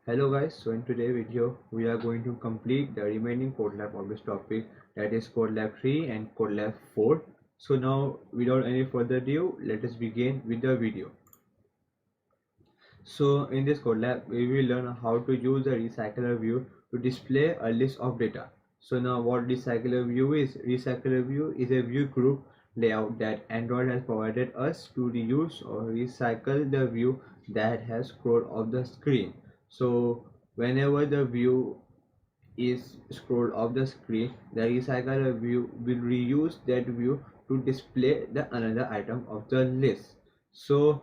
Hello guys, so in today's video we are going to complete the remaining code lab of this topic, that is code lab 3 and code lab 4. So now without any further ado, let us begin with the video. So in this code lab we will learn how to use the recycler view to display a list of data. So now what recycler view is? Recycler view is a view group layout that Android has provided us to reuse or recycle the view that has scrolled off the screen. So whenever the view is scrolled off the screen, the recycler view will reuse that view to display the another item of the list. So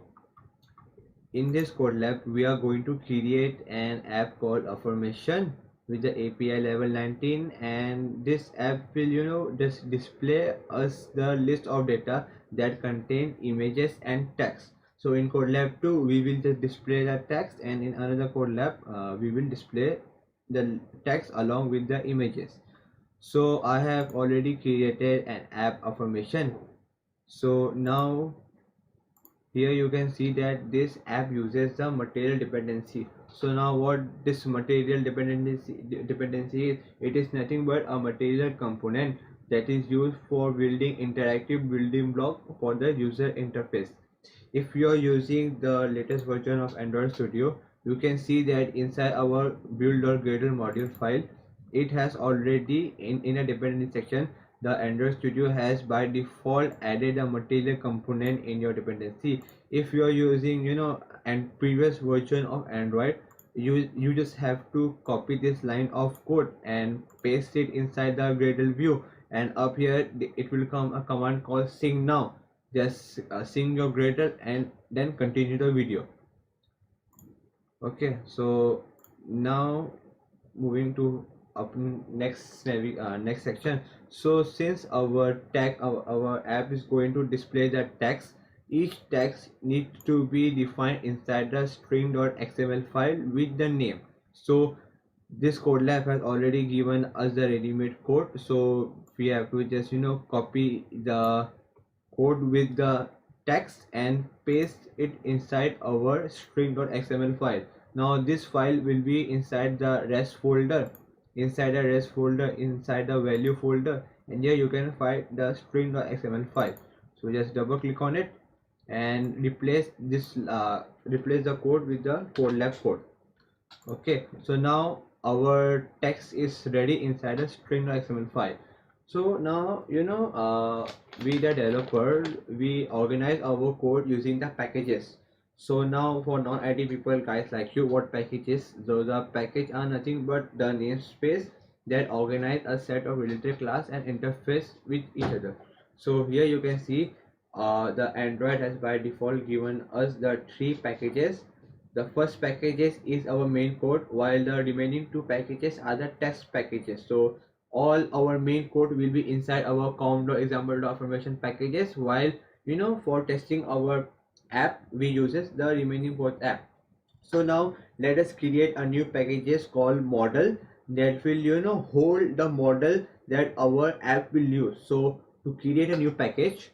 in this code lab, we are going to create an app called Affirmation with the API level 19, and this app will just display us the list of data that contain images and text. So in code lab 2 we will just display the text, and in another code lab we will display the text along with the images. So I have already created an app Affirmation. So now here you can see that this app uses the material dependency. So now what this material dependency is, it is nothing but a material component that is used for building interactive building block for the user interface. If you are using the latest version of Android Studio, you can see that inside our build.gradle module file, it has already in a dependency section, the Android Studio has by default added a material component in your dependency. If you are using and previous version of Android, you just have to copy this line of code and paste it inside the Gradle view, and up here it will come a command called sing now. Just sing your Gradle and then continue the video. Okay, so now moving to up next section. So since our app is going to display the text, each text needs to be defined inside the string.xml file with the name. So this code lab has already given us the ready-made code, so we have to just copy the code with the text and paste it inside our string.xml file. Now this file will be inside the rest folder, inside the value folder, and here you can find the string.xml file. So just double click on it and replace the code with the code lab code. Okay, so now our text is ready inside the string.xml file. So now we the developer, we organize our code using the packages. So now for non-IT people, guys like you, what packages? Those are package are nothing but the namespace that organize a set of related class and interface with each other. So here you can see the Android has by default given us the three packages. The first packages is our main code, while the remaining two packages are the test packages. So all our main code will be inside our com.example.affirmation packages, while for testing our app we uses the remaining both app. So now let us create a new packages called model that will hold the model that our app will use. So to create a new package,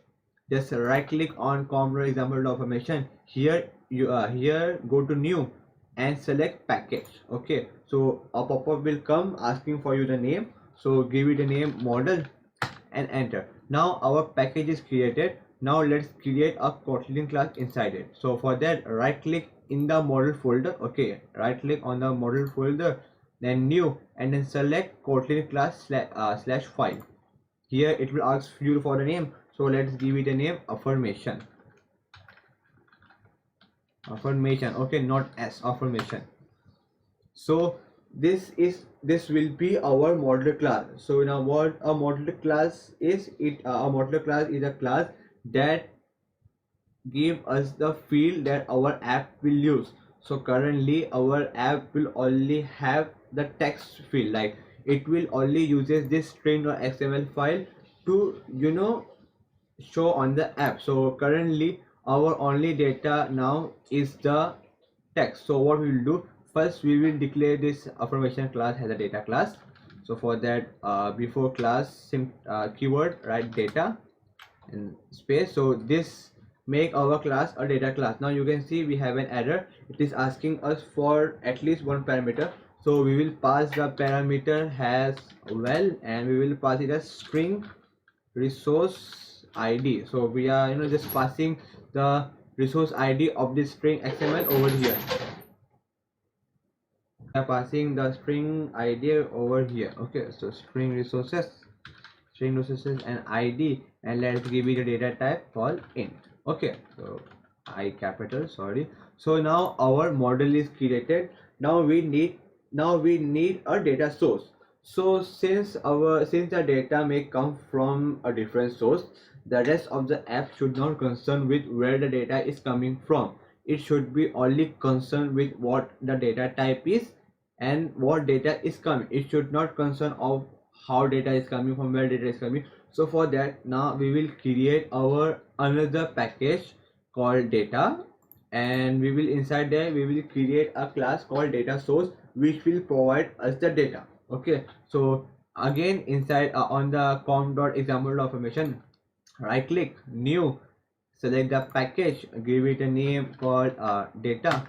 just right click on com.example.affirmation. Here go to new and select package. Okay, so a pop-up will come asking for you the name, so give it a name model and enter. Now our package is created. Now let's create a Kotlin class inside it. So for that, right click in the model folder. Okay, right click on the model folder, then new, and then select Kotlin class slash file. Here it will ask you for the name, so let's give it a name Affirmation. Okay, not S, Affirmation. So this will be our modular class. So now what a modular class is, a modular class is a class that give us the field that our app will use. So currently our app will only have the text field, like it will only uses this string or XML file to show on the app. So currently our only data now is the text. So what we will do, first we will declare this Affirmation class as a data class. So for that, before class keyword, write data and space. So this make our class a data class. Now you can see we have an error. It is asking us for at least one parameter, so we will pass the parameter as well, and we will pass it as string resource id. So we are just passing the resource id of this string xml over here. We are passing the string id over here. Okay, so string resources and id, and let's give it a data type called int. Okay, so I capital, sorry. So now our model is created. Now we need a data source. So since the data may come from a different source, the rest of the app should not concern with where the data is coming from. It should be only concerned with what the data type is and what data is coming. It should not concern of how data is coming, from where data is coming. So for that, now we will create our another package called data, and we will inside there we will create a class called data source, which will provide us the data. Okay, so again inside on the com.example.information, right click, new, select the package, give it a name called data,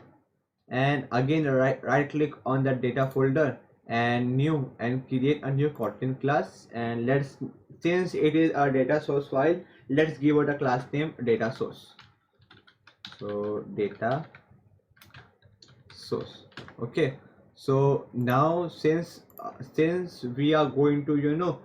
and again right click on the data folder and new, and create a new Kotlin class. And let's, since it is a data source file, let's give it a class name data source. So data source. Okay, so now since we are going to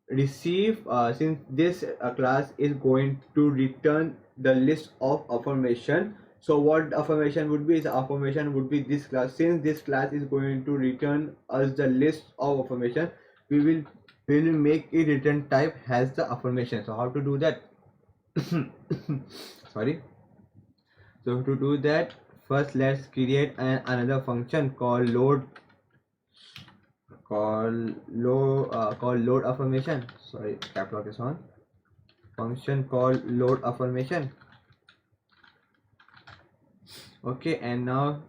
receive, since this class is going to return the list of affirmation. So what affirmation would be is, affirmation would be this class. Since this class is going to return us the list of affirmation, we will make it return type has the affirmation. So how to do that? Sorry. So to do that, first let's create another function called load affirmation. Sorry, cap lock is on. Function called load affirmation. Okay, and now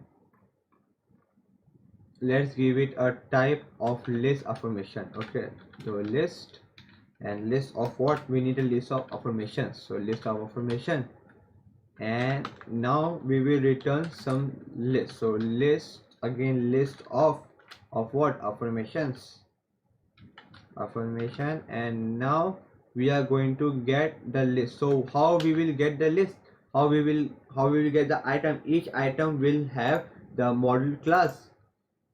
let's give it a type of list affirmation. Okay, so list, and list of what? We need a list of affirmations. So list of affirmation, and now we will return some list. So list, again list of what? Affirmations, affirmation. And now we are going to get the list. So how we will get the list? How we will get the item? Each item will have the model class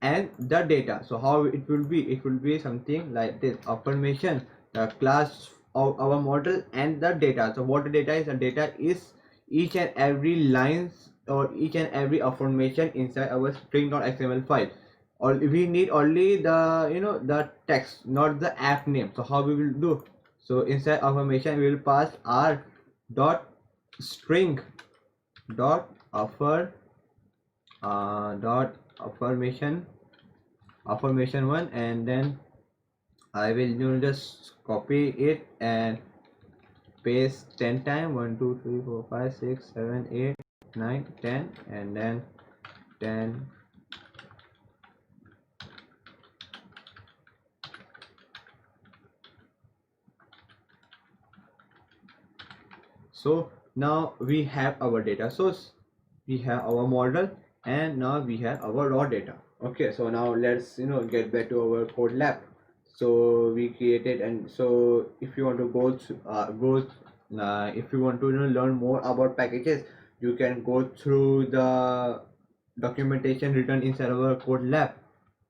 and the data. So how it will be? It will be something like this: affirmation, the class of our model, and the data. So what the data is? The data is each and every lines or each and every affirmation inside our string.xml file. Or we need only the the text, not the app name. So how we will do? So inside affirmation we will pass r dot string dot dot affirmation 1, and then I will just copy it and paste 10 times, 1 2 3 4 5 6 7 8 9 10, and then 10. So now we have our data source, we have our model, and now we have our raw data. Okay, so now let's get back to our code lab. So we created, and so if you want to if you want to learn more about packages, you can go through the documentation written inside our code lab.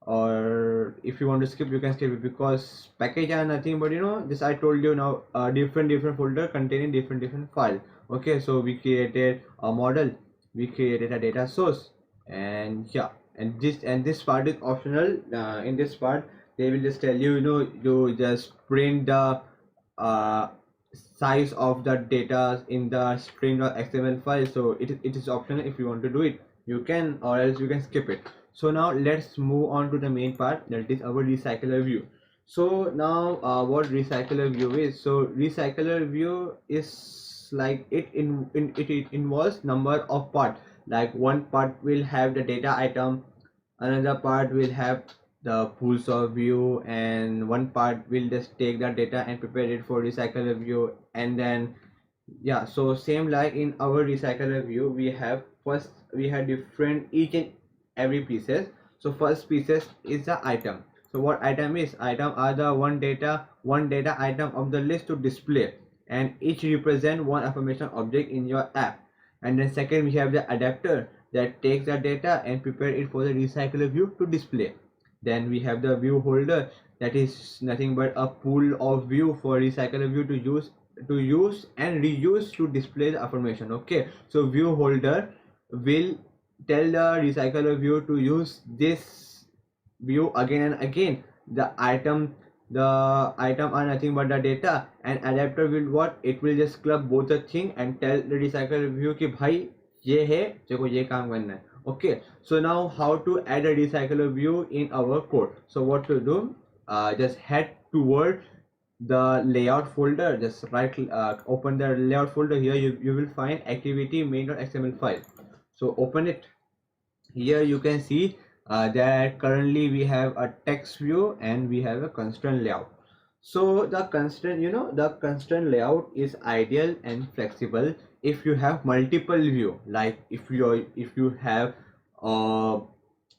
Or if you want to skip, you can skip it, because package are nothing but this I told you now, different folder containing different file. Okay, so we created a model, we created a data source, and yeah, and this part is optional. In this part they will just tell you, you just print the uh, size of the data in the string.xml file. So it is optional. If you want to do it, you can, or else you can skip it. So now let's move on to the main part, that is our recycler view. So now what recycler view is? So recycler view is like it involves number of part. Like one part will have the data item, another part will have the pools of view, and one part will just take the data and prepare it for recycler view, and then Yeah, so same like in our recycler view, we have first we have different each and every pieces. So first pieces is the item. So what item is? Item are the one data item of the list to display, and each represent one information object in your app. And then second we have the adapter that takes the data and prepare it for the recycler view to display. Then we have the view holder, that is nothing but a pool of view for recycler view to use and reuse to display the information. Okay, so view holder will tell the recycler view to use this view again and again. The item are nothing but the data, and adapter will what, it will just club both the thing and tell the recycler view कि भाई ये है, देखो ये काम करना है. Okay, so now how to add a recycler view in our code? So what to do, just head toward the layout folder, just open the layout folder. Here you will find activity main.xml file. So open it. Here you can see that currently we have a text view and we have a constraint layout. So the constraint layout is ideal and flexible if you have multiple view, like if you have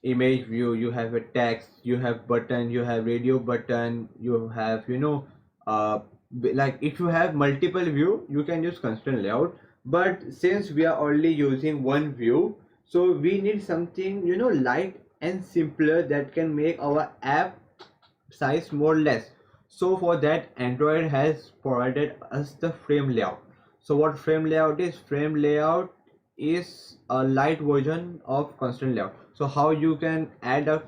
image view, you have a text, you have button, you have radio button, you have like if you have multiple view, you can use constraint layout. But since we are only using one view, so we need something light and simpler that can make our app size more less. So for that, Android has provided us the frame layout. So what frame layout is? Frame layout is a light version of constraint layout. So how you can add a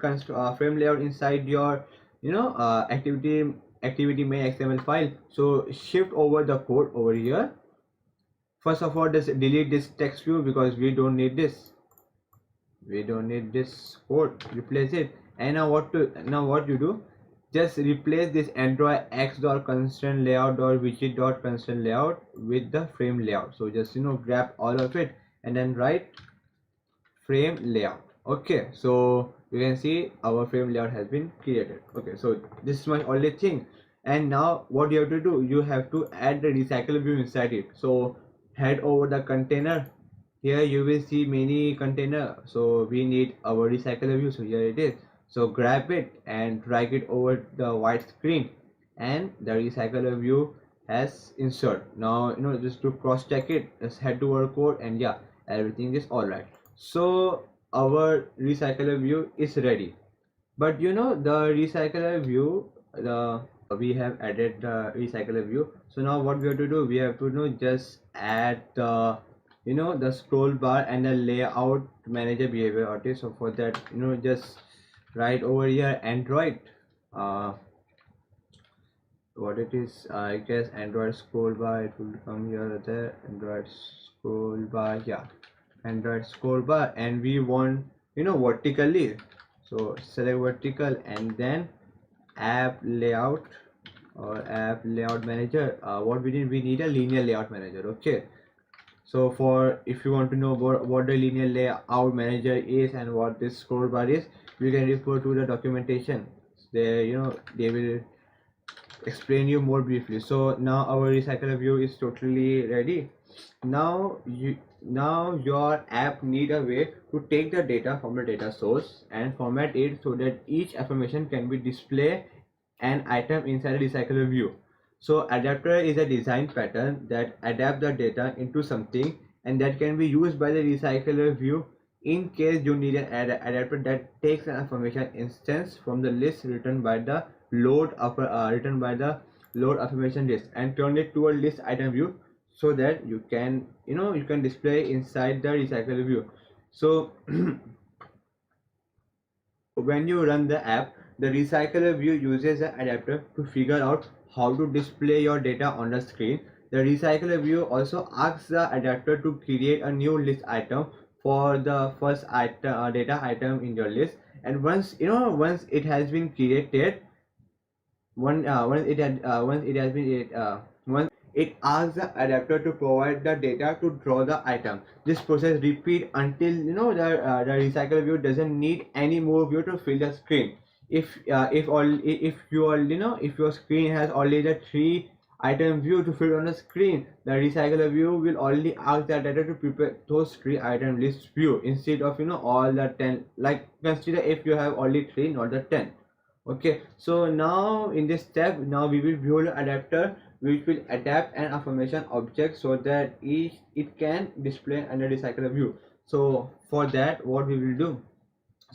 frame layout inside your activity main XML file? So shift over the code over here. First of all, just delete this text view because we don't need this. Code. Replace it. And now what you do? Just replace this Android x.constraint layout or widget.constraint layout with the frame layout. So just grab all of it and then write frame layout. Okay, so you can see our frame layout has been created. Okay, so this is my only thing. And now what you have to do, you have to add the recycle view inside it. So head over the container. Here you will see many container, so we need our recycler view. So here it is. So grab it and drag it over the white screen, and the recycler view has insert. Now just to cross check it, just head to our code, and yeah, everything is all right. So our recycler view is ready. But the recycler view, the we have added the recycler view. So now what we have to do, we have to just add the the scroll bar and the layout manager behavior artist. So for that, just write over here Android, what it is, I guess Android scroll bar, it will come here, there Android scroll bar, yeah, Android scroll bar, and we want vertically. So select vertical and then app layout or app layout manager. What we need a linear layout manager. Okay, so for if you want to know what the linear layout manager is and what this scroll bar is, you can refer to the documentation. There they will explain you more briefly. So now our recycler view is totally ready. Now your app need a way to take the data from the data source and format it so that each information can be displayed an item inside the recycler view. So adapter is a design pattern that adapt the data into something and that can be used by the recycler view in case you need an adapter that takes an information instance from the list written by the load information list and turn it to a list item view so that you can display inside the recycler view. So when you run the app, the recycler view uses an adapter to figure out how to display your data on the screen. The recycler view also asks the adapter to create a new list item for the first item, data item in your list. And once it has been created, once it has been once it asks the adapter to provide the data to draw the item. This process repeat until the recycle view doesn't need any more view to fill the screen. If your screen has only the three item view to fit on the screen, the recycler view will only ask the data to prepare those 3 item list view instead of all the 10. Like consider if you have only 3, not the 10. Okay, so now in this step, now we will build an adapter which will adapt an information object so that it can display under recycler view. So for that, what we will do,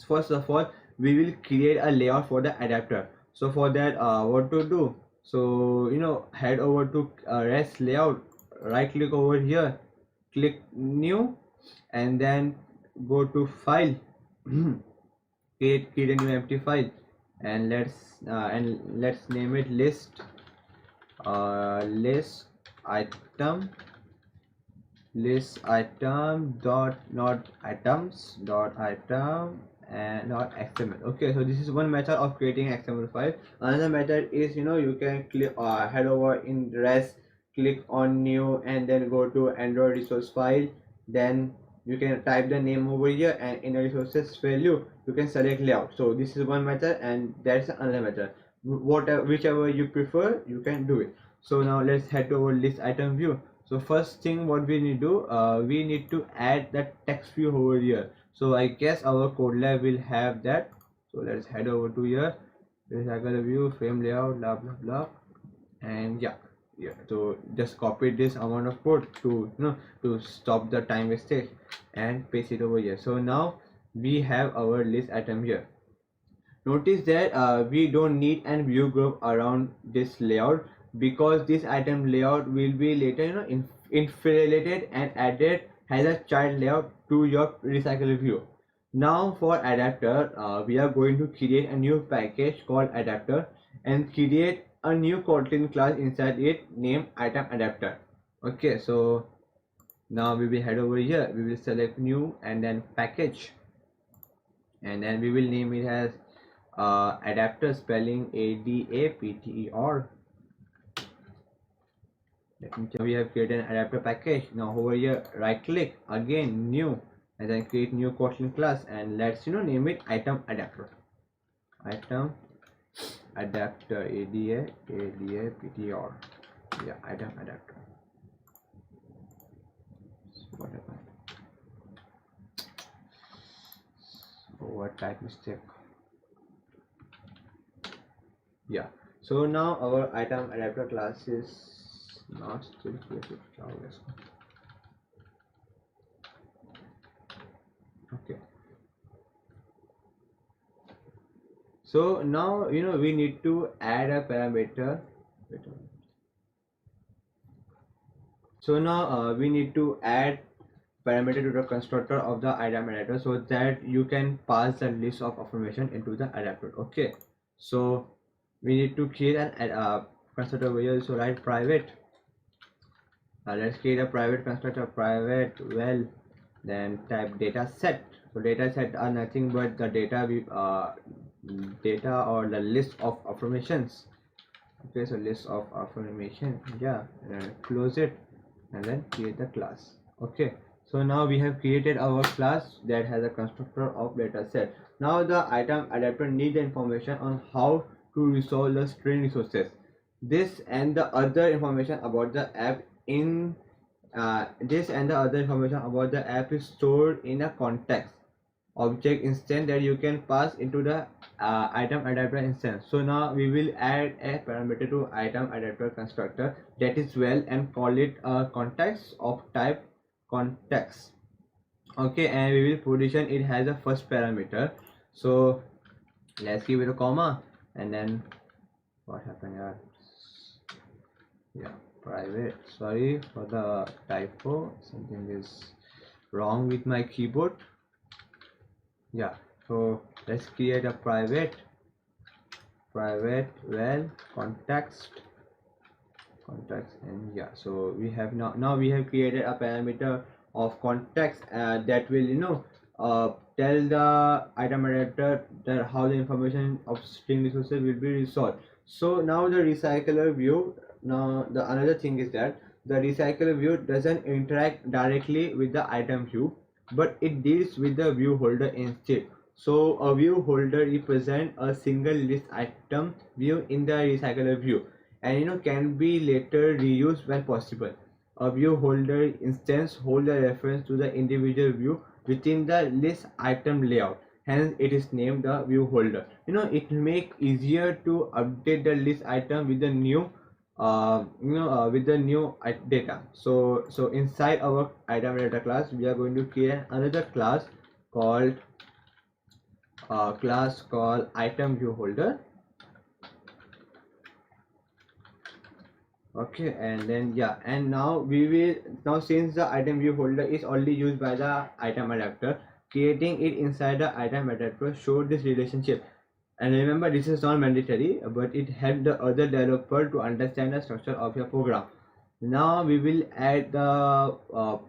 first of all, we will create a layout for the adapter. So for that, what to do, so head over to rest layout, right click over here, click new, and then go to file, create a new empty file, and let's name it list item dot not items dot item and dot xml. Okay, so this is one method of creating xml file. Another method is you can click head over in rest, click on new, and then go to android resource file. Then you can type the name over here, and in the resources value you can select layout. So this is one method, and that's another method. Whatever, whichever you prefer, you can do it. So now let's head over list item view. So first thing what we need to do, we need to add the text view over here. So I guess our code lab will have that. So let's head over to here, recycle view, frame layout, blah blah blah, and yeah. So just copy this amount of code to to stop the time wastage and paste it over here. So now we have our list item here. Notice that we don't need an view group around this layout, because this item layout will be later inflated and added as a child layout to your recycle view. Now for adapter, we are going to create a new package called adapter and create a new Kotlin class inside it named item adapter. Okay, so now we will head over here, we will select new and then package, and then we will name it as adapter, spelling ADAPTER. Let me tell you, we have created an adapter package. Now over here, right click again, new, and then create new Kotlin class, and let's name it item adapter. Item adapter, ADAPTER. Yeah, item adapter. What happened? What type mistake? Yeah, so now our item adapter class is not still created. Okay, so now we need to add a parameter. So now we need to add parameter to the constructor of the item adapter so that you can pass the list of information into the adapter. Okay, so we need to create an constructor over here. So write private, let's create a private constructor, private well, then type data set. So data set are nothing but the data data or the list of affirmations. Okay, so list of affirmation, yeah, and close it, and then create the class. Okay, so now we have created our class that has a constructor of data set. Now the item adapter needs the information on how to resolve the string resources. This and the other information about the app in this and the other information about the app is stored in a context object instance that you can pass into the item adapter instance. So now we will add a parameter to item adapter constructor that is well, and call it a context of type context. Okay, and we will position it as a first parameter. So let's give it a comma, and then what happened here? Yeah, private, sorry for the typo, something is wrong with my keyboard. Yeah, so let's create a private well context, and yeah, so we have now we have created a parameter of context that will tell the item adapter that how the information of string resources will be resolved. So now the recycler view, now the another thing is that the recycler view doesn't interact directly with the item view, but it deals with the view holder instead. So a view holder represents a single list item view in the recycler view. and can be later reused when possible. A view holder instance holds the reference to the individual view within the list item layout. Hence, it is named the view holder. It make easier to update the list item with the new data. So inside our item data class, we are going to create another class called item view holder. Okay, and then and now since the item view holder is only used by the item adapter, creating it inside the item adapter show this relationship. And remember, this is not mandatory, but it helps the other developer to understand the structure of your program. Now we will add the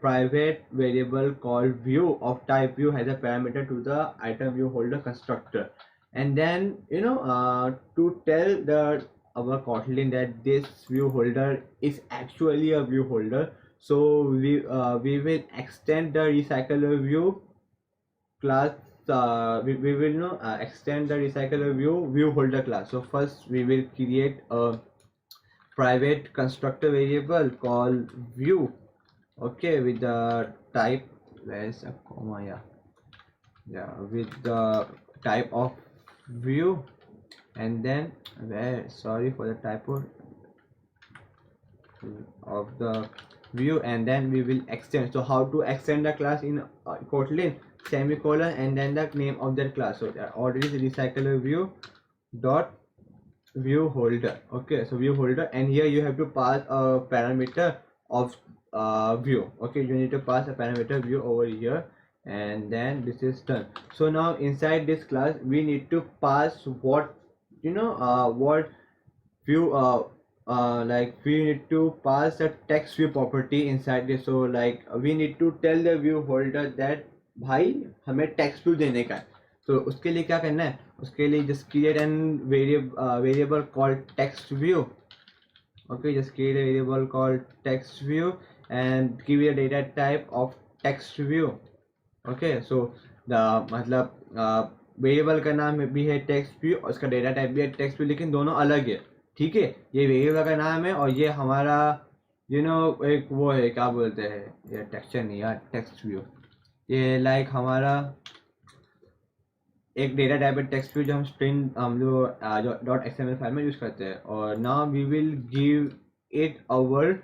private variable called view of type view as a parameter to the item view holder constructor. And then to tell the our Kotlin that this view holder is actually a view holder, so we will extend the recycler view class. We will extend the recycler view holder class. So first we will create a private constructor variable called view, okay, with the type, where's a comma, with the type of view, and then sorry for the typo, of the view, and then we will extend. So how to extend the class in Kotlin, semicolon, and then the name of that class. So that order is recycler view dot view holder. Okay, so view holder, and here you have to pass a parameter of view. Okay, you need to pass a parameter view over here, and then this is done. So now inside this class we need to pass what what view like we need to pass a text view property inside this. So like we need to tell the view holder that भाई हमें text view देने का है. तो उसके लिए क्या करना है, उसके लिए just create an variable called text view. Okay, just create a variable called text view and give it a data type of text view. Okay, so the मतलब वेरिएबल का नाम भी है टेक्स्ट व्यू और उसका डेटा टाइप भी है text view, लेकिन दोनों अलग है. ठीक है, ये वेरिएबल का नाम है और ये हमारा एक वो है, क्या बोलते हैं, ये टेक्सचर नहीं यार, टेक्स्ट व्यू. ये लाइक हमारा एक डेटा टाइप है टेक्स्ट व्यू, जो हम स्ट्रिंग जो .xml फाइल में यूज करते हैं. और now we will give it our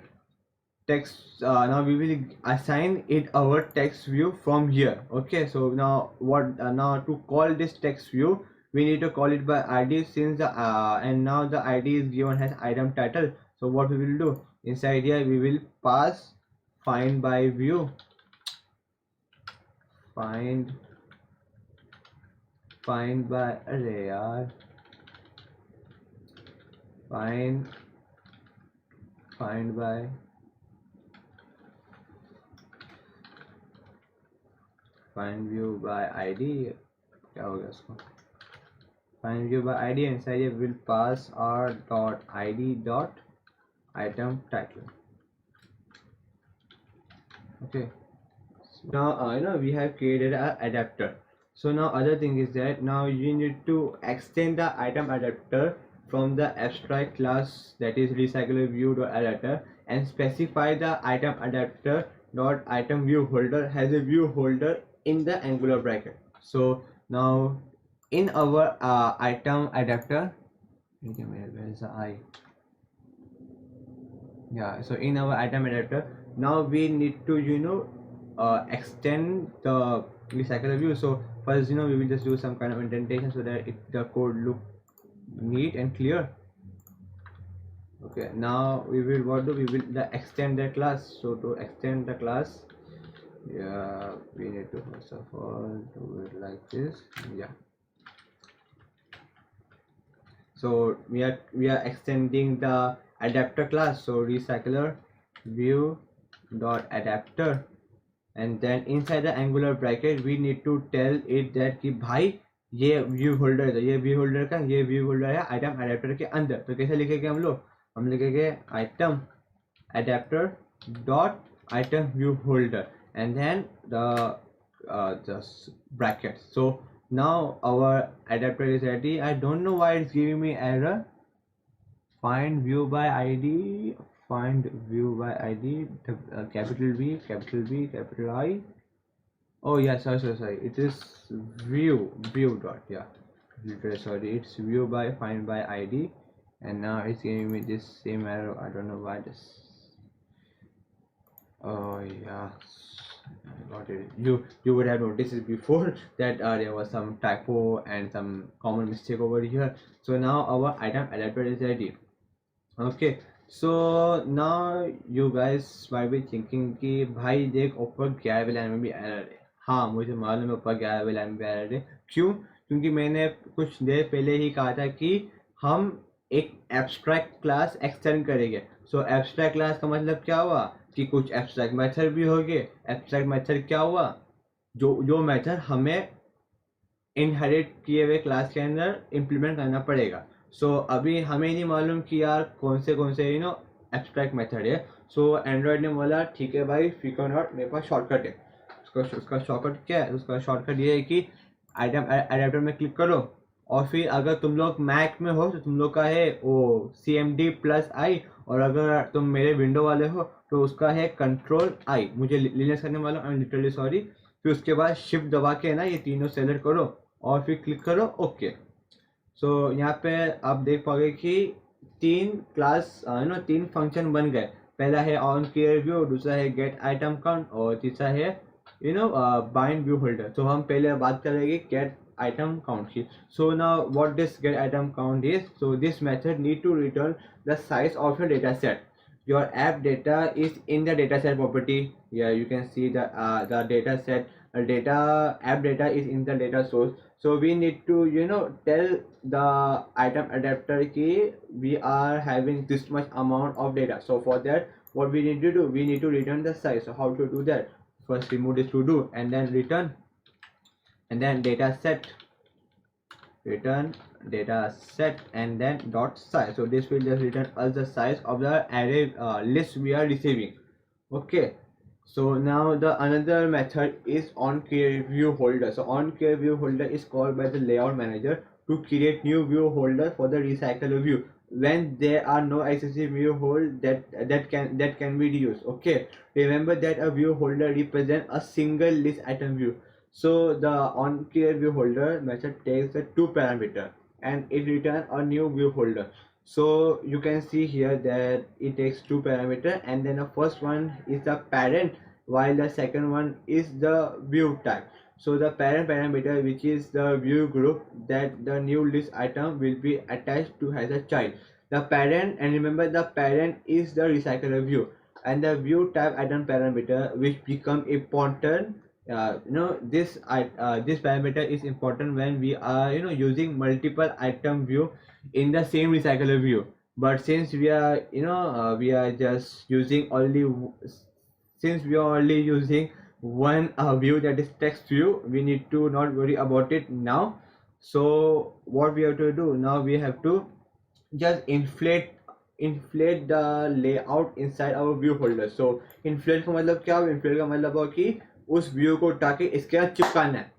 text. Now we will assign it our text view from here. Okay, so now now to call this text view we need to call it by id, since the and now the id is given as item title. So what we will do, inside here we will pass find by view, find by array yaar, find by find view by id, क्या हो गया उसको, find view by id, and inside here will pass r dot id dot item title. Okay, so now we have created an adapter. So now other thing is that now you need to extend the item adapter from the abstract class, that is recycler view dot adapter, and specify the item adapter dot item view holder has a view holder in the angular bracket. So now in our item adapter, where is the I? Yeah, so in our item adapter now we need to extend the recycler view. So first we will just do some kind of indentation so that the code look neat and clear. Okay, now we will extend the class. So to extend the class, we need to first of all do it like this. So we are extending the adapter class. So recycler view dot adapter, and then inside the angular bracket we need to tell it that कि भाई ये view holder है, ये view holder का ये view holder है item adapter के अंदर. तो कैसे लिखेंगे हम लिखेंगे item adapter dot item view holder and then the bracket. So now our adapter is ready. I don't know why it's giving me error. find view by id, find view by id, capital V, capital V, capital I. Oh yeah, sorry, it is view dot, yeah, literally sorry, it's view by find by id, and now it's giving me this same error. I don't know why this. Oh yeah, I got it. You would have noticed it before that there was some typo and some common mistake over here. So now our item adapter is ready. Okay, so now you guys might be thinking कि भाई देख ऊपर 11 line में भी error है. हाँ मुझे मालूम है ऊपर 11 लाइन में एरर है. क्यों? क्योंकि मैंने कुछ देर पहले ही कहा था कि हम एक एब्स्ट्रैक्ट क्लास एक्सटेंड करेंगे. सो एब्स्ट्रैक्ट क्लास का मतलब क्या हुआ कि कुछ एब्स्ट्रैक्ट मेथड भी होंगे. एब्स्ट्रैक्ट मेथड क्या हुआ? जो मेथड हमें इनहेरिट किए हुए क्लास के अंदर इम्प्लीमेंट करना पड़ेगा. सो अभी हमें नहीं मालूम कि यार कौन से एब्स्ट्रैक्ट मेथड है. सो एंड्रॉयड ने बोला ठीक है भाई फिगर नॉट, मेरे पास शॉर्टकट है. उसका शॉर्टकट क्या है? उसका शॉर्टकट ये है कि आइटम एडेप्टर में क्लिक करो, और फिर अगर तुम लोग मैक में हो तो तुम लोग का है वो CMD+I, और अगर तुम मेरे विंडो वाले हो तो उसका है Ctrl+I. मुझे लिनक्स करने वाला हूँ, आई एम लिटरली सॉरी. फिर उसके बाद शिफ्ट दबा के ना ये तीनों सेलेक्ट करो और फिर क्लिक करो ओके. सो यहाँ पे आप देख पाओगे कि तीन क्लास तीन फंक्शन बन गए. पहला है ऑन क्लियर व्यू, दूसरा है गेट आइटम काउंट, और तीसरा है बाइंड व्यू होल्डर. तो हम पहले बात करेंगे गेट item count की. So now what this get item count is, so this method need to return the size of your data set. Your app data is in the data set property. Yeah, you can see the data set app data is in the data source. So we need to tell the item adapter key we are having this much amount of data. So for that what we need to do, we need to return the size. So how to do that? First remove this to do, and then return, and then data set, return data set, and then dot size. So this will just return us the size of the array list we are receiving. Okay, so now the another method is on create view holder. So on create view holder is called by the layout manager to create new view holder for the recycler view when there are no existing view hold that can be reused. Okay, remember that a view holder represents a single list item view. So the onCreate view holder method takes the two parameter and it returns a new view holder. So you can see here that it takes two parameter, and then the first one is the parent while the second one is the view type. So the parent parameter, which is the view group that the new list item will be attached to, has a child. The parent, and remember the parent is the recycler view, and the view type item parameter which become important. This parameter is important when we are using multiple item view in the same recycler view. But since we are we are just using only since we are only using one view, that is text view, we need to not worry about it now. So what we have to do now, we have to just inflate the layout inside our view holder. So inflate का मतलब क्या? inflate का मतलब हो कि उस view को उठा के इसके साथ चिपकाना है.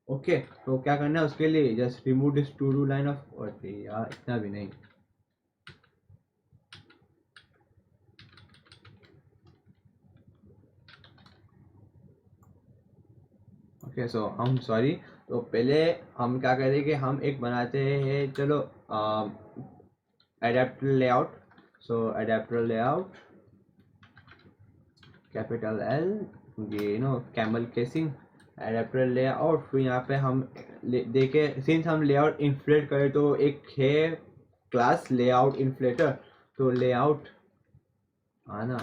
ओके, तो क्या करना है उसके लिए? Just remove this to do line of, यार इतना भी नहीं. ओके, सो हम सॉरी. तो पहले हम क्या करेंगे, हम एक बनाते हैं, चलो अडेप्टर लेआउट. सो अडेप्टर लेआउट कैपिटल L, ये कैमल केसिंग एडेप्टर लेआउट. फिर यहाँ पे हम देखे, सिंस हम लेआउट इन्फ्लेट करें तो एक है क्लास लेआउट इन्फ्लेटर. तो लेआउट आना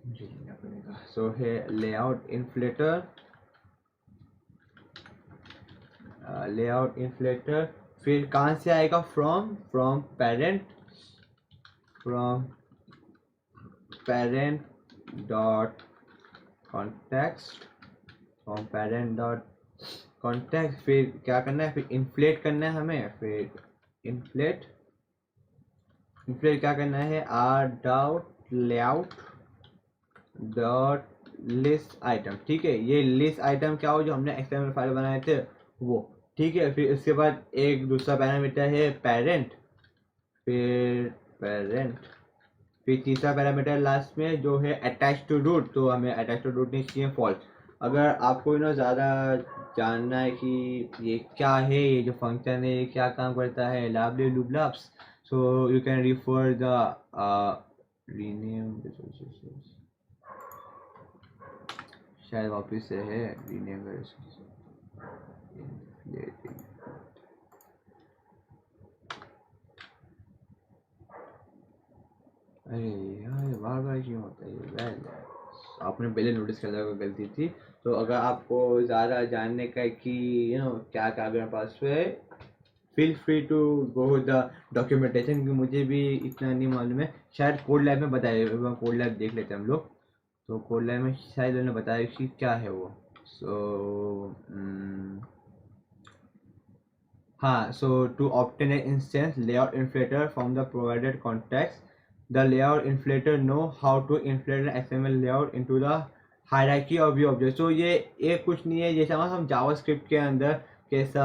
मुझे लिखना पड़ेगा. सो है लेआउट इन्फ्लेटर, लेआउट इन्फ्लेटर. फिर कहाँ से आएगा? From parent, from parent dot context, from parent dot context. फिर क्या करना है? फिर इन्फ्लेट करना है हमें. फिर इन्फ्लेट क्या करना है? r dot layout dot list item. ठीक है, ये लिस्ट आइटम क्या हो, जो हमने XML फाइल बनाए थे वो. ठीक है, फिर इसके बाद एक दूसरा पैरामीटर है पेरेंट. फिर पेरेंट, फिर तीसरा पैरामीटर लास्ट में जो है अटैच टू रूट, तो हमें अटैच टू रूट नहीं चाहिए, फॉल्स। अगर आपको ज़्यादा जानना है कि ये क्या है, ये जो फंक्शन है ये क्या काम करता है, लाबले लूबलाब्स, so you can refer the rename, शायद वापस से है रीनेम। अरे यार बार बार क्यों होता है ये? आपने पहले नोटिस कर लिया गलती थी। तो अगर आपको ज़्यादा जानने का कि क्या क्या मेरे पास है, feel free to go the documentation, कि मुझे भी इतना नहीं मालूम है, शायद कोड लैब में बताया, कोड लैब देख लेते हैं हम लोग। तो कोड लैब में शायद उन्होंने बताया कि क्या है वो। सो हाँ, so to obtain an instance layout inflator from the provided context, the layout inflator know how to inflate an XML layout into the hierarchy of view object. So ये कुछ नहीं है, जैसा हम जावास्क्रिप्ट के अंदर कैसा,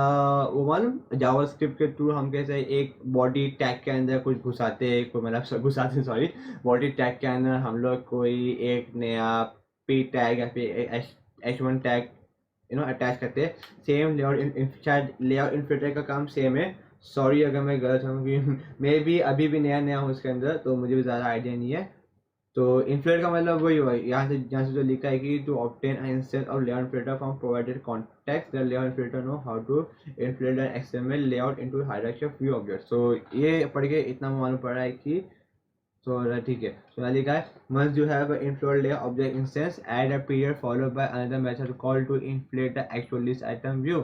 वो मालूम जावास्क्रिप्ट के थ्रू हम कैसे एक बॉडी टैग के अंदर कुछ घुसाते हैं, कोई मतलब घुसाते, सॉरी, बॉडी टैग के अंदर हम लोग कोई एक नया पी टैग या फिर H1 टैग अटैच करते हैं। सेम लेआउट, शायद लेआउट इन्फ्लेटर का काम सेम है। सॉरी अगर मैं गलत हूँ कि मैं भी अभी भी नया नया हूँ इसके अंदर, तो मुझे भी ज़्यादा आइडिया नहीं है। तो इन्फ्लेट का मतलब वही हुआ, यहाँ से जहाँ से जो लिखा है कि to obtain an instance of layout inflater from provided context, the layout inflater know how to inflate an XML layout into hierarchy of view object. So ये पढ़ के इतना मालूम पड़ रहा है कि ठीक है। So now लिखा है once you have an inflow layer object instance, add a period followed by another method called to inflate the actual list item view.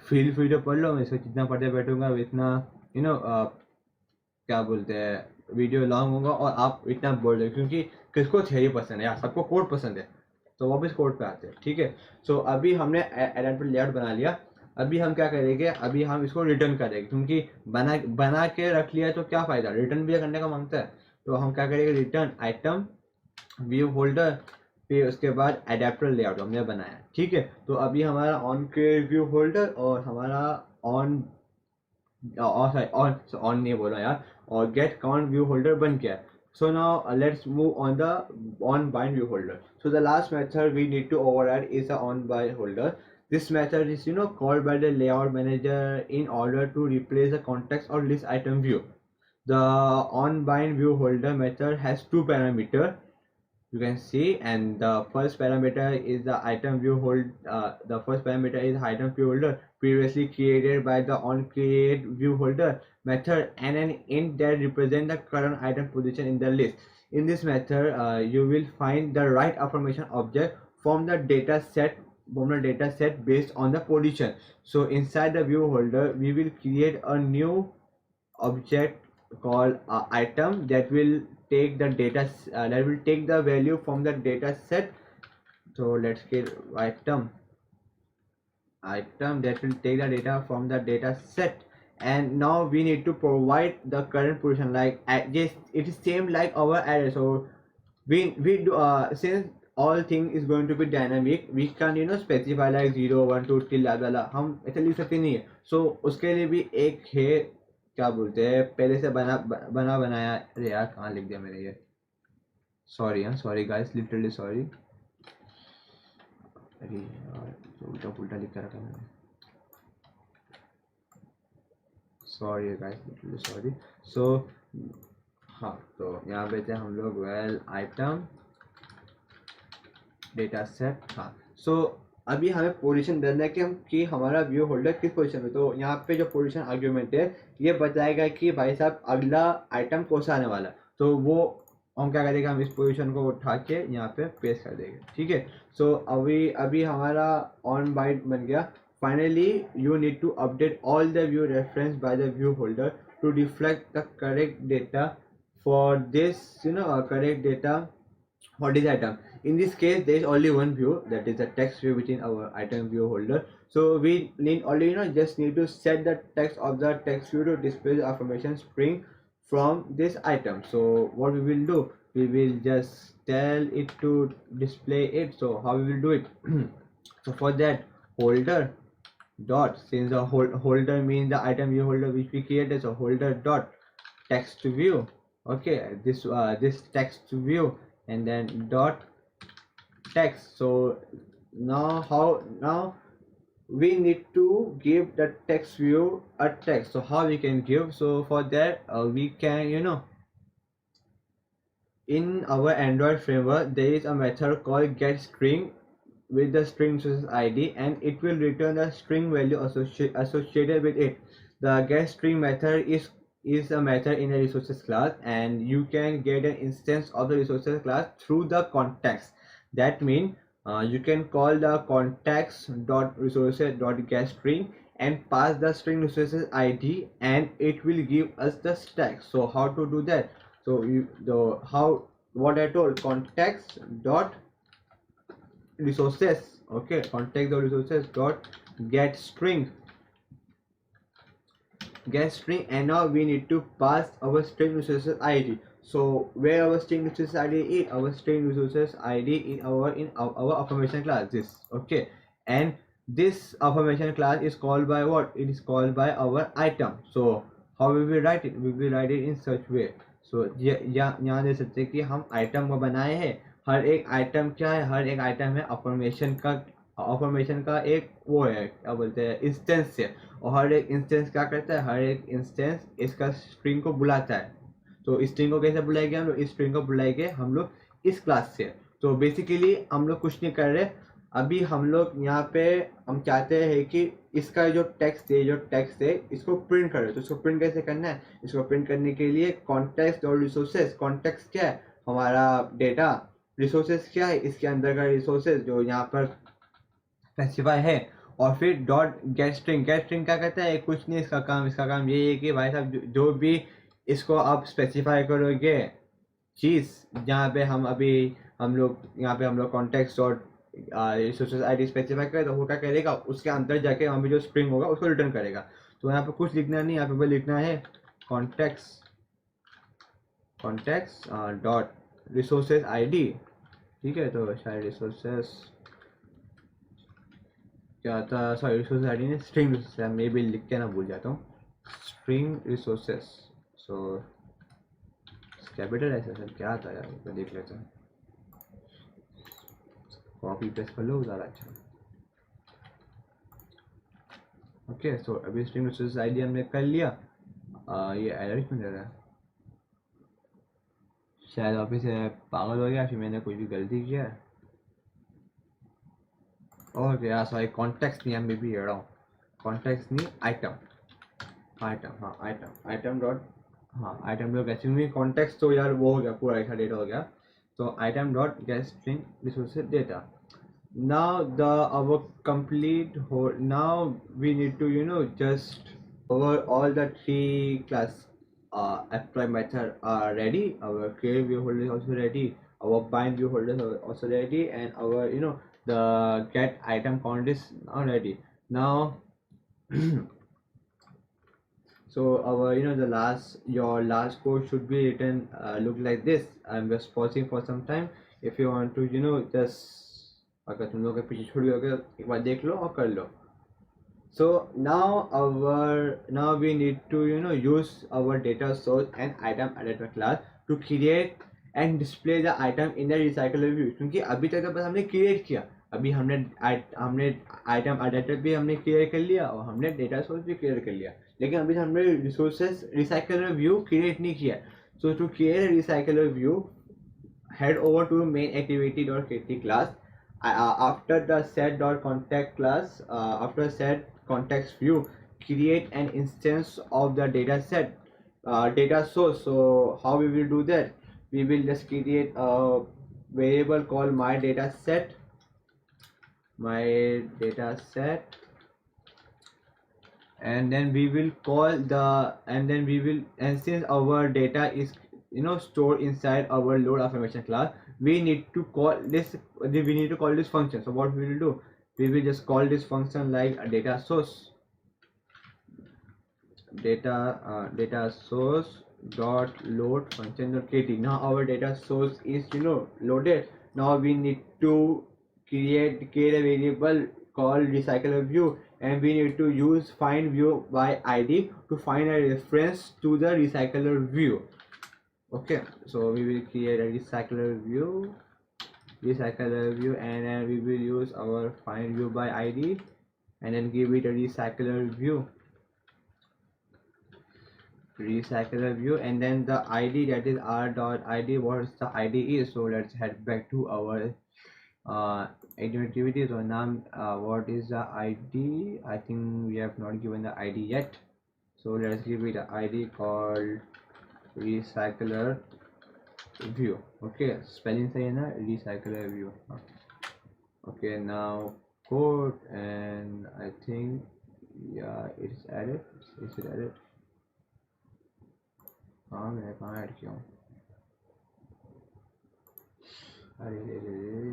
Feel free तो पढ़ लो, मैं इसको जितना पढ़ते बैठूंगा इतना क्या बोलते हैं वीडियो लॉन्ग होगा और आप इतना बोल रहे, क्योंकि किसको थ्योरी पसंद है यार, सबको कोड पसंद है। तो वापस कोड पे आते हैं, ठीक है। सो अभी हमने एडेप्टर लेआउट बना लिया, अभी हम क्या करेंगे, अभी हम इसको रिटर्न करेंगे, क्योंकि बना के रख लिया तो क्या फ़ायदा, रिटर्न भी करने का मांगता है। तो हम क्या करेंगे, रिटर्न आइटम व्यू होल्डर, फिर उसके बाद एडेप्टर लेआउट हमने बनाया, ठीक है। तो अभी हमारा ऑन क्रिएट व्यू होल्डर और हमारा ऑन ऑन नहीं बोला यार, और गेट काउंट व्यू होल्डर बन गया। So now let's move on the on bind view holder. So the last method we need to override is the on bind holder. This method is called by the layout manager in order to replace the context or list item view. The on bind view holder method has two parameters you can see, and the first parameter is the item view hold. The first parameter is item view holder previously created by the on create view holder method, and an int that represent the current item position in the list. In this method, you will find the right affirmation object from the data set based on the position. So inside the view holder, we will create a new object called item that will take the data that will take the value from the data set. So let's get item that will take the data from the data set, and now we need to provide the current position, like yes, it is same like our array. So we do since all thing is going to be dynamic, we can specify like 0 1 2 till blah blah, हम ऐसे लिख सकते नहीं है। so उसके लिए भी एक है, क्या बोलते हैं, पहले से बनाया। अरे यार कहाँ लिख दिया मैंने ये, सॉरी गाइस, लिटरली सॉरी। अरे यार उल्टा पुल्टा लिख कर रखा मैंने, सॉरी गाइस, लिटरली सॉरी। सो हाँ, तो यहाँ पे थे हम लोग वेल आइटम डेटा सेट। हाँ, सो अभी हमें पोजीशन देना है कि हमारा व्यू होल्डर किस पोजीशन में। तो यहाँ पे जो पोजीशन आर्ग्यूमेंट है ये बताएगा कि भाई साहब अगला आइटम कौन सा आने वाला, तो वो हम क्या करेंगे, हम इस पोजीशन को उठा के यहाँ पे पेस्ट कर देंगे, ठीक है। सो अभी हमारा ऑन बाइट बन गया। Finally you need to update all the view reference by the view holder to reflect the correct data for this correct data for this item. In this case, there is only one view, that is the text view within our item view holder. So we need only just need to set the text of the text view to display the information spring from this item. So what we will do, we will just tell it to display it. So how we will do it? So for that, holder dot, since the holder means the item view holder which we created, so holder dot text view. Okay, this text view, and then dot text. So now we need to give the text view a text. So how we can give? So for that we can, in our Android framework there is a method called getString with the string source id, and it will return a string value associated with it. The getString method is a method in the resources class, and you can get an instance of the resources class through the context. That means you can call the context.resources.getString and pass the string resources id, and it will give us the stack. So how to do that? So what I told, context dot resources. Okay, context dot resources dot get string, and now we need to pass our string resources id. So where our string resources id is? Our string resources id in our affirmation class, this. Okay, and this affirmation class is called by what? It is called by our item. So how will we write it? We will write it in such way. So यहाँ देख सकते हैं कि हम item को बनाए हैं. हर एक आइटम क्या है? हर एक आइटम है अफर्मेशन का एक वो है, क्या बोलते हैं, इंस्टेंस है. और हर एक इंस्टेंस क्या करता है? हर एक इंस्टेंस इसका स्ट्रिंग को बुलाता है. तो इस स्ट्रिंग को कैसे बुलाएंगे हम लोग? इस स्ट्रिंग को बुलाएंगे हम लोग इस क्लास से. तो बेसिकली हम लोग कुछ नहीं कर रहे. अभी हम लोग यहाँ पे हम चाहते हैं कि इसका जो टेक्स्ट है इसको प्रिंट करें. तो इसको प्रिंट कैसे करना है? इसको प्रिंट करने के लिए कॉन्टेक्स्ट और रिसोर्सेज. कॉन्टेक्स्ट क्या है? हमारा डेटा. रिसोर्सेज क्या है? इसके अंदर का रिसोर्सेज जो यहाँ पर स्पेसिफाई है. और फिर डॉट गेट स्ट्रिंग क्या कहता है? कुछ नहीं, इसका काम ये है कि भाई साहब जो भी इसको आप स्पेसिफाई करोगे चीज़, जहाँ पे हम लोग context dot resources ID specify करें, तो वो क्या करेगा? उसके अंदर जाके हमें जो स्ट्रिंग होगा उसको रिटर्न करेगा. तो यहाँ पे कुछ लिखना नहीं, यहाँ पे लिखना है कॉन्टेक्स्ट डॉट रिसोर्सेज आईडी. ठीक है, तो शायद रिसोर्सेज क्या था? सॉरी, रिसोर्सेज आईडी ने स्ट्रिंग रिसोर्सेज, मैं भी लिख के ना भूल जाता हूँ. String resources. सो कैपिटल ऐसा सर क्या था यार? मैं देख लेता हूँ. कॉपी पेस्ट कर लो, ज़्यादा अच्छा. ओके, सो अभी स्ट्रिंग रिसोर्सेज आईडी हमने कर लिया. ये एरर क्यों दे रहा है? शायद ऑफिस से पागल हो गया, फिर मैंने कुछ भी गलती किया है. ओके यार, सॉरी, कॉन्टेक्स्ट नहीं, मैं भी रहा हूँ. कॉन्टेक्स्ट नहीं, आइटम. हाँ, item dot gate string. Context तो यार वो हो गया, पूरा ऐसा डेटा हो गया. So item dot get string resources data. Now our complete whole. Now we need to just over all the three class apply method are ready. Our create view holder is also ready. Our bind view holder is also ready, and our the get item count is now ready. Now so our your last code should be written look like this. I'm just pausing for some time. If you want to just अगर तुम लोग के पीछे छोड़ गए एक बार देख लो और कर लो. So now we need to use our data source and item adapter class to create and display the item in the recycler view. क्योंकि अभी तक तो बस हमने क्रिएट किया. अभी हमने आइटम अडेप्टर भी हमने क्लियर कर लिया और हमने डेटा सोर्स भी क्लियर कर लिया, लेकिन अभी हमने रिसोर्सेज रिसाइकलर व्यू क्रिएट नहीं किया. So to create a recycler view, head over to main activity.kt class. After the set.context class, after set context view, create an instance of the data set data source. So how we will do that? We will just create a variable called my data set, and then we will call and since our data is stored inside our load affirmation class, we need to call this function. So what we will do, we will just call this function like a data source dot load function.kt. Now our data source is loaded. Now we need to create a variable called recycler view, and we need to use find view by ID to find a reference to the recycler view. Okay, so we will create a recycler view, and then we will use our find view by ID and then give it a recycler view, and then the ID, that is r.id, what the ID is. So let's head back to our activity. So now what is the ID? I think we have not given the ID yet, so let's give it an ID called recycler view. Okay, spelling say na, recycler view. Okay, now code, and I think yeah, it's added. Is it added? हाँ मैंने कहाँ add किया हूँ? अरे रे रे रे,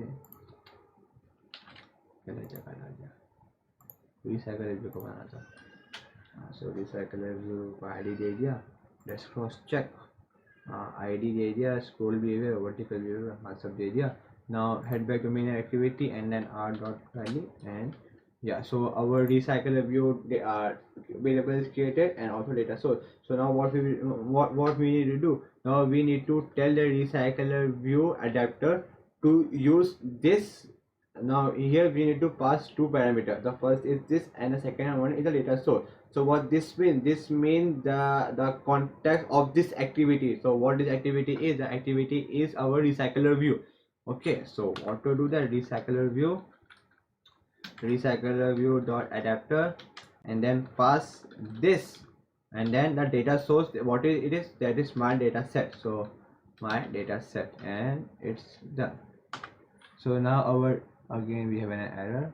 गया रिसाइकल व्यू को बनाना था. सो रिसाइकल व्यू को आईडी दे दिया. Let's cross check. आईडी दे दिया, स्क्रॉल बिहेवियर, वर्टिकल बिहेवियर, हाँ सब दे दिया. Now head back to main activity and then r.value, and yeah, so our recycler view variable is created and also data source. So now what we need to do, now we need to tell the recycler view adapter to use this. Now here we need to pass two parameters. The first is this and the second one is the data source. So what this means? This means the context of this activity. So what this activity is? The activity is our recycler view. Okay, so what to do, the recycler view dot adapter, and then pass this, and then the data source, what it is, that is my data set. So my data set, and it's done. So now our, again we have an error,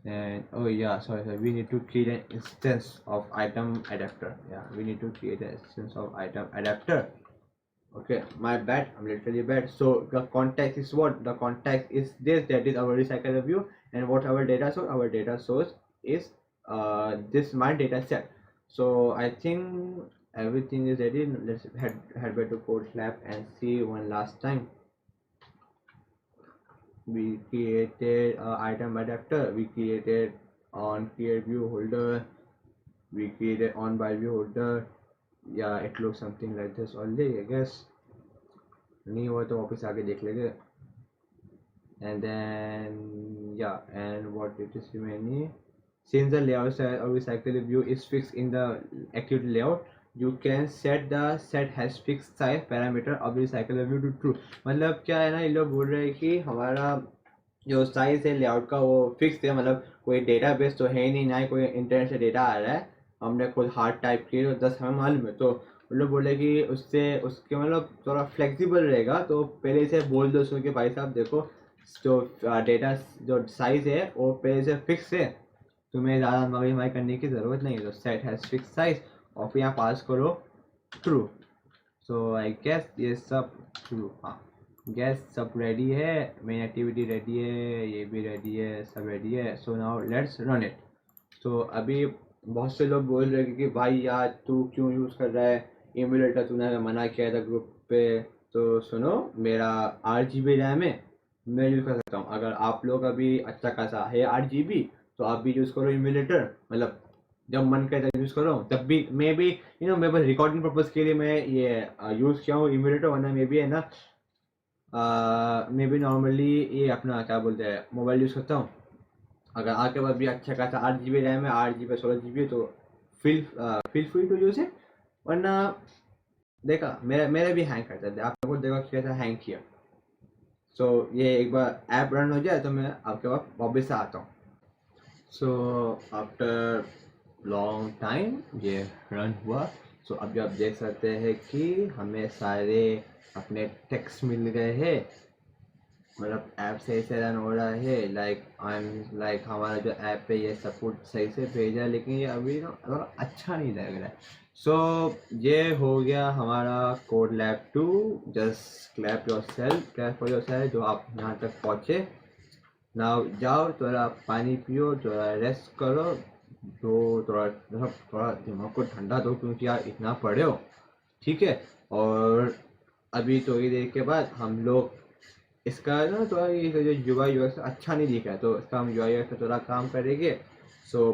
and oh yeah, sorry, we need to create an instance of item adapter. Yeah, we need to create an instance of item adapter. Okay, my bad, I'm literally bad. So the context is what? The context is this, that is our recycler view, and what our data source? Our data source is this my data set. So I think everything is ready. Let's head back to CodeLab and see one last time. We created item adapter, we created on create view holder, we created on by view holder. Yeah, it looks something like this only, I guess. नहीं हुआ तो वापस आके देख लेंगे. And then yeah, and what it is remaining, since the layout size of recycler view is fixed in the activity layout, you can set the set has fixed size parameter of recycler view to true. मतलब क्या है ना, ये लोग बोल रहे हैं कि हमारा जो साइज है लेआउट का वो फिक्स है, मतलब कोई डेटाबेस तो है नहीं, ना ही कोई इंटरनेट से डेटा आ रहा है, हमने खुद हार्ड टाइप किए तो 10 हमें मालूम है. तो लोग बोले कि उससे उसके मतलब थोड़ा फ्लेक्सिबल रहेगा, तो पहले से बोल दो उसको कि भाई साहब देखो जो डेटा जो साइज है वो पहले से फिक्स है, तुम्हें ज़्यादा मगजमारी करने की ज़रूरत नहीं है. तो सेट हैज़ फिक्स साइज और फिर यहाँ पास करो ट्रू. सो आई गेस ये सब ट्रू. हाँ, गैस सब रेडी है, मेन एक्टिविटी रेडी है, ये भी रेडी है, सब रेडी है. So now let's run it. तो अभी बहुत से लोग बोल रहे हैं कि भाई यार तू क्यों यूज़ कर रहा है इम्यूलेटर, तूने मना किया था ग्रुप पे. तो सुनो, मेरा 8 GB रैम है, मैं यूज़ कर सकता हूँ. अगर आप लोग अभी अच्छा खासा है 8 GB, तो आप भी यूज़ करो इम्यूलेटर. मतलब जब मन करे तब यूज़ करो. तब भी मैं भी मैं बस रिकॉर्डिंग पर्पज़ के लिए मैं ये यूज़ किया हूँ इम्यूलेटर, वरना मैं भी है ना मैं भी नॉर्मली ये अपना क्या बोलते हैं मोबाइल यूज़ करता हूँ. अगर आपके पास भी अच्छा खासा 8 GB रैम है, 8 GB 16 GB, तो feel free to use it. वरना देखा मेरा भी हैंग करता है, आप लोगों को देखा कैसा हैंग किया. सो ये एक बार ऐप रन हो जाए तो मैं आपके पास वापस से आता हूँ. सो आफ्टर लॉन्ग टाइम ये रन हुआ. सो अभी आप देख सकते हैं कि हमें सारे अपने टेक्स्ट मिल गए हैं, मतलब ऐप सही से रन हो रहा है. लाइक हमारा जो ऐप है ये सब कुछ सही से भेजा, लेकिन ये अभी ना अच्छा नहीं लग रहा है. सो ये हो गया हमारा CodeLab 2. Just clap for yourself जो आप यहाँ तक पहुँचे. नाउ जाओ, थोड़ा पानी पियो, थोड़ा रेस्ट करो, तो थोड़ा दिमाग को ठंडा दो, क्योंकि यार इतना पढ़े हो. ठीक है, और अभी थोड़ी देर के बाद हम लोग इसका ना थोड़ा ये जो UI UX अच्छा नहीं दिखा है, तो इसका हम UI UX थोड़ा काम करेंगे. सो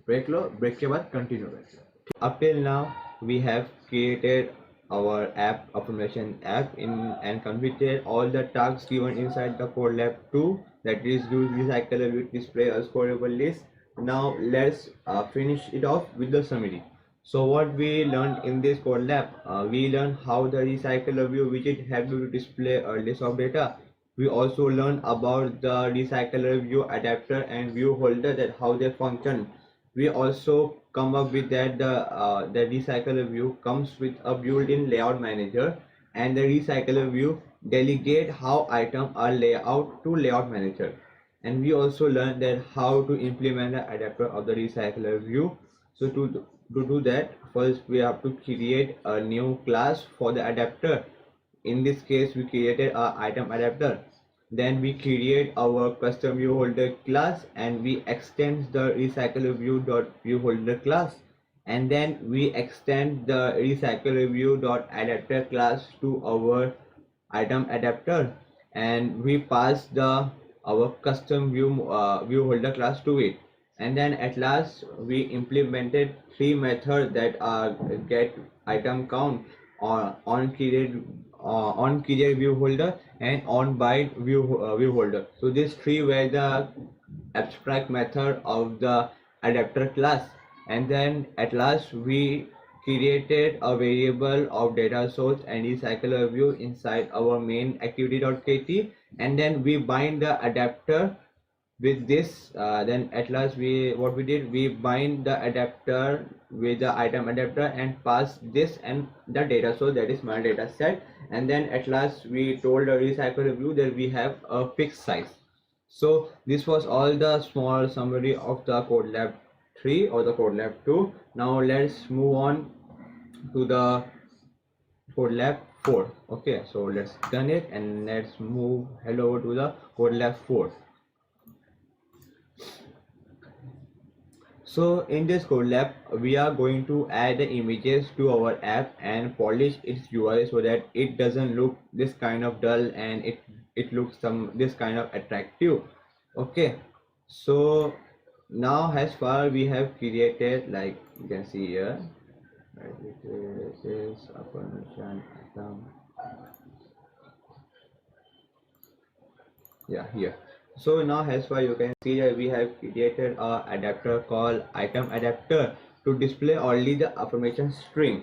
ब्रेक लो, ब्रेक के बाद कंटिन्यू करते हैं. Up till now, we have created our app, automation app, and completed all the tasks given inside the code lab 2, that is use recyclable display a scoreable list. Now let's finish it off with the summary. So what we learned in this code lab, we learned how the recycler view widget helps you to display a list of data. We also learned about the recycler view adapter and view holder, that how they function. We also come up with that the recycler view comes with a built-in layout manager, and the recycler view delegate how items are layout to layout manager. And we also learned that how to implement the adapter of the recycler view. So to do that, first we have to create a new class for the adapter. In this case, we created a item adapter. Then we create our custom view holder class, and we extend the recycler view dot view holder class, and then we extend the recycler view dot adapter class to our item adapter, and we pass the our custom view holder class to it. And then at last we implemented three methods that are get item count, on create view holder, and on bind view holder. So these three were the abstract method of the adapter class. And then at last we created a variable of data source and recycler view inside our main activity.kt, and then we bind the adapter with this. Then at last we bind the adapter with the item adapter and pass this and the data source, that is my data set. And then at last we told the recycler view that we have a fixed size. So this was all the small summary of the code lab 3 or the code lab 2. Now let's move on to the code lab 4. Okay, so let's done it, and let's move head over to the code lab 4. So in this code lab, we are going to add the images to our app and polish its UI so that it doesn't look this kind of dull, and it looks this kind of attractive. Okay, so now as far we have created, like you can see here, this is a permission item. Yeah, here. So now as far you can see that we have created a adapter called item adapter to display only the information string.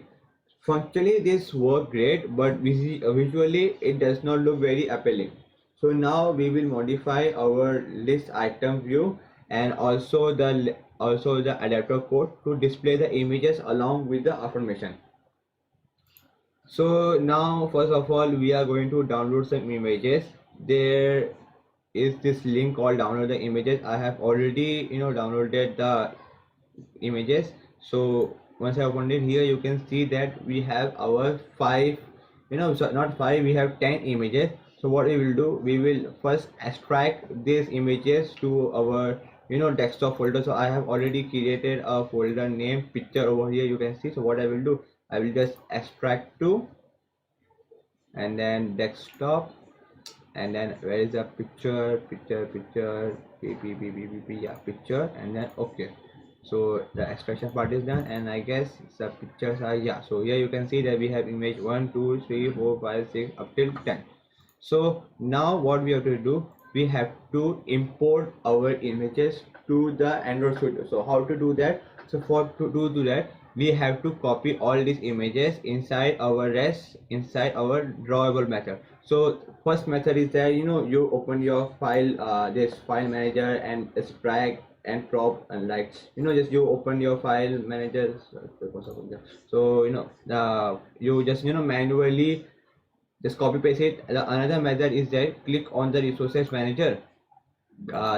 Functionally this works great, but visually it does not look very appealing. So now we will modify our list item view, and also the adapter code to display the images along with the information. So now first of all we are going to download some images. There is this link called download the images. I have already downloaded the images. So once I open it, here you can see that we have our 5, so not 5, we have 10 images. So what we will do, we will first extract these images to our desktop folder. So I have already created a folder named picture over here, you can see. So what I will do, I will just extract to, and then desktop, and then where is the picture, yeah, picture, and then okay. So the extraction part is done, and I guess the pictures are, yeah. So here you can see that we have image 1 2 3 4 5 6 up till 10. So now what we have to do, we have to import our images to the Android Studio. So how to do that? So to do that, we have to copy all these images inside our inside our drawable method. So first method is that you open your file, this file manager, and drag and drop, and like just you open your file manager. So you just manually just copy paste it. Another method is that click on the resources manager,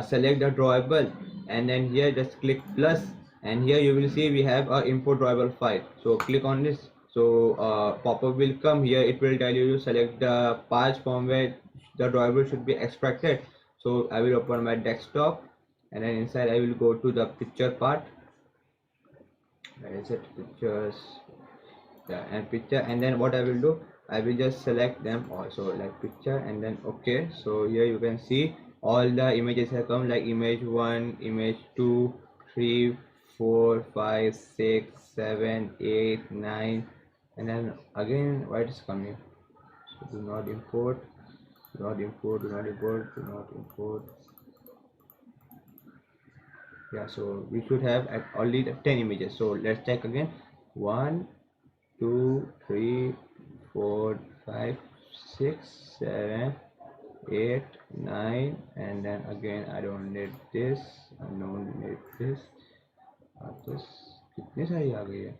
select the drawable, and then here just click plus, and here you will see we have a import drawable file. So click on this. So pop-up will come here. It will tell you to select the path from where the drawable should be extracted. So I will open my desktop, and then inside I will go to the picture part. Where is it? Pictures. Yeah, and picture. And then what I will do, I will just select them also, like picture and then okay. So here you can see all the images have come, like image 1, image 2, 3, 4, 5, 6, 7, 8, 9, and then again what is coming. So do not import, do not import, do not import, do not import. Yeah, so we should have at only the 10 images. So let's check again. 1, 2, 3, 4, 5, 6, 7, 8, 9, and then again I don't need this, I don't need this. this कितनी सारी आ गई है?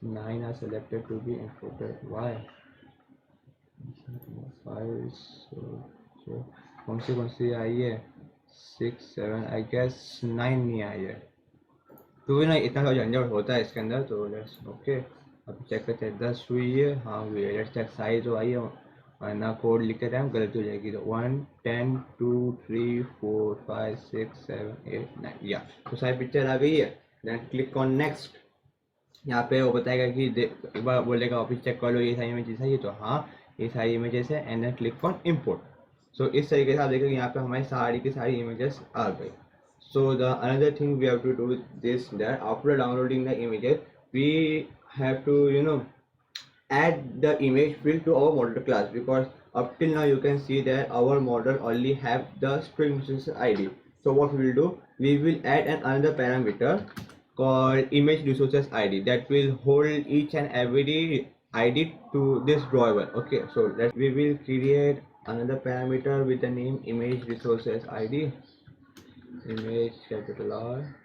9 are selected to be imported. Why? Files. So कौन सी आई है? 6, 7, I guess 9 नहीं आई है. तो भी ना इतना सा झंझट होता है इसके अंदर. तो लेट्स ओके, अब चेक करते हैं 10 हुई है. हाँ हुई है. लेट्स चेक साइज जो आई है, वरना कोड लिख के टाइम गलती हो जाएगी. तो 1, 10, 2, 3, 4, 5, 6, 7, 8, 9. या तो सारी पिक्चर आ गई है. Then click on next. यहाँ पे वो बताएगा कि एक बार बोलेगा ऑफिस चेक कर लो ये सारी इमेजेस है. ये तो हाँ ये सारी इमेजेस है. And then click on import. So इस तरीके से आप देखेंगे यहाँ पे हमारी सारी की सारी इमेजेस आ गई. So the another thing we have to do with this, that after downloading the images we have to add the image field to our model class, because up till now you can see that our model only have the string resource id. So what we will do, we will add another parameter called image resources id that will hold each and every id to this drawable. Okay, so we will create another parameter with the name image resources id. Image capital R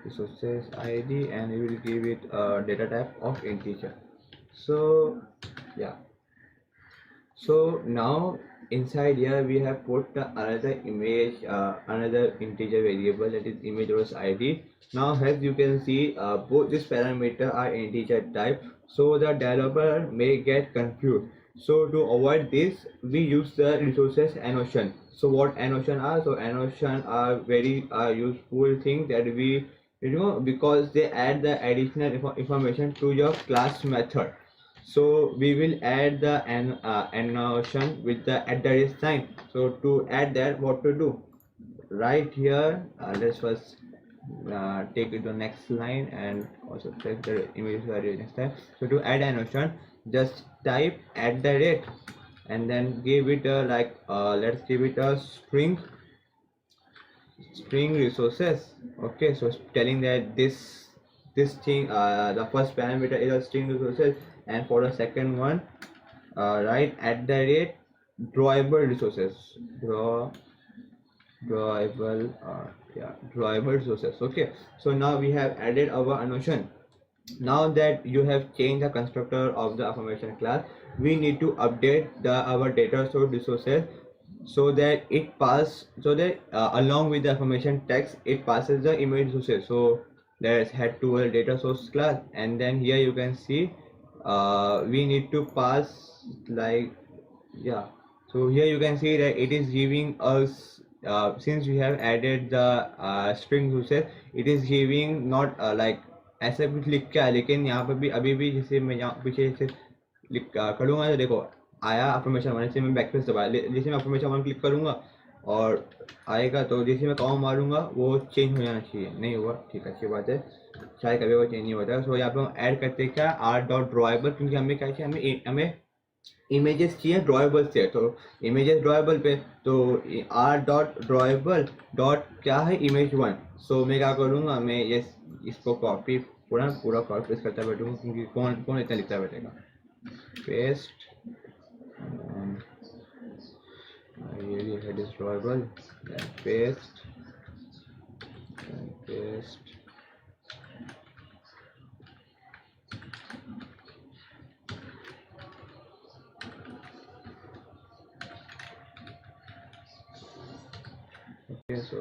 resources id, and we will give it a data type of integer. So yeah, so now inside here we have put another image, another integer variable, that is image rows id. Now as you can see, both these parameters are integer type, so the developer may get confused. So to avoid this, we use the resources annotation. So what annotation are? So annotation are very useful thing that we because they add the additional information to your class method. So we will add the annotation with the @ sign. So to add that, what to do? Right here, let's first take it to the next line and also check the image value next time. So to add annotation, just type @ and then give it a let's give it a string resources. Okay, so telling that this thing, the first parameter is a string resources, and for the second one, write @ drawable resources. Drawable drawable resources. Okay, so now we have added our annotation. Now that you have changed the constructor of the affirmation class, we need to update our data source resources, so that it pass so that along with the affirmation text it passes the image resources. So let's head to our data source class, and then here you can see we need to pass so here you can see that it is giving us, since we have added the string resources, it is giving not ऐसा कुछ लिख के आया, लेकिन यहाँ पर भी अभी भी जैसे मैं यहाँ पीछे से करूँगा तो देखो आया अफर्मेशन 1. जैसे मैं बैकस्पेस दबाया, जैसे मैं अफर्मेशन 1 क्लिक करूँगा और आएगा, तो जैसे मैं कॉमा मारूंगा वो चेंज हो जाना चाहिए. नहीं हुआ, ठीक है, अच्छी बात है, शायद कभी वो चेंज नहीं होता है. सो यहाँ पे हम ऐड करते हैं क्या, r.drawable, क्योंकि हमें क्या चाहिए, हमें इमेजेस चाहिए ड्रॉएबल से. तो इमेजेस ड्रॉएबल पे, तो r.drawable डॉट क्या है, image 1. सो मैं क्या करूँगा, मैं ये इसको कॉपी पूरा कॉपी पेस्ट करता बैठूँगा, क्योंकि कौन इतना लिखता बैठेगा. Paste, really head is drawable, then paste and paste. Okay, so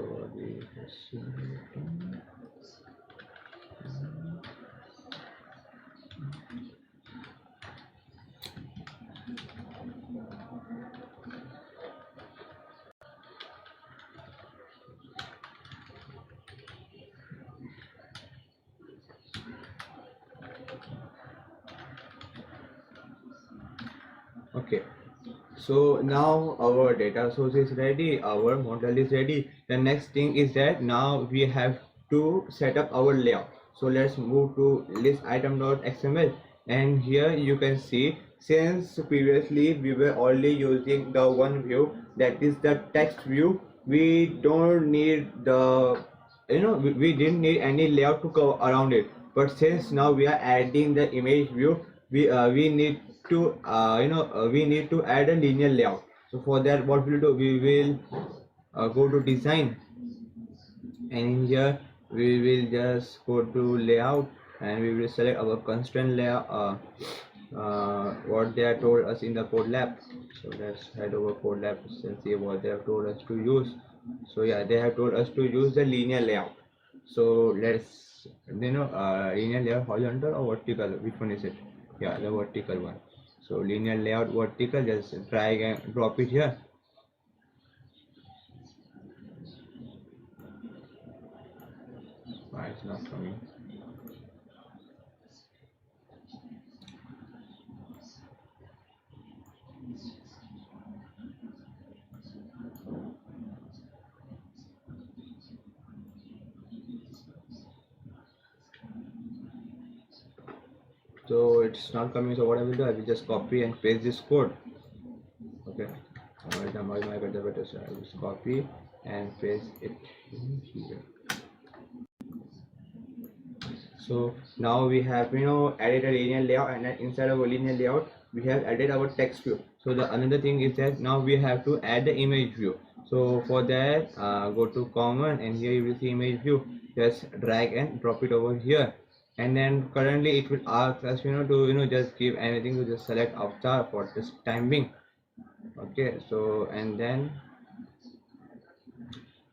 Okay, so now our data source is ready, our model is ready. The next thing is that now we have to set up our layout. So let's move to list item.xml, and here you can see, since previously we were only using the one view, that is the text view, we don't need the, we didn't need any layout to go around it. But since now we are adding the image view, we need to we need to add a linear layout. So for that, what we'll do, we will go to design, and in here we will just go to layout, and we will select our constraint layout, what they have told us in the code lab. So let's head over code lab and see what they have told us to use. So yeah, they have told us to use the linear layout. So let's, linear layout horizontal or vertical, which one is it? Yeah, the vertical one. So linear layout vertical, just drag and drop it here. Why it's not coming? So it's not coming. So what I will do, I will just copy and paste this code. Okay, I will just copy and paste it here. So now we have added a linear layout, and then inside of a linear layout we have added our text view. So the another thing is that now we have to add the image view. So for that, go to common, and here you will see image view. Just drag and drop it over here, and then currently it will ask us to just give anything, to just select avatar for this time being. Okay, so and then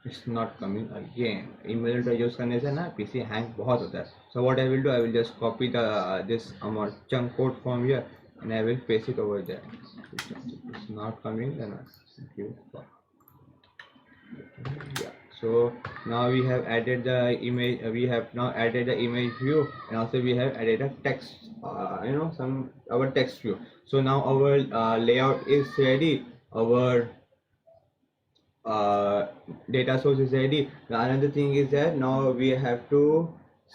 it's not coming again. Email to use करने से ना PC hang बहुत होता है. So what I will do, I will just copy the this amount chunk code from here, and I will paste it over there. It's not coming, then yeah. So now we have added the image. We have now added the image view, and also we have added a text. Our text view. So now our layout is ready. Our data source is ready. The another thing is that now we have to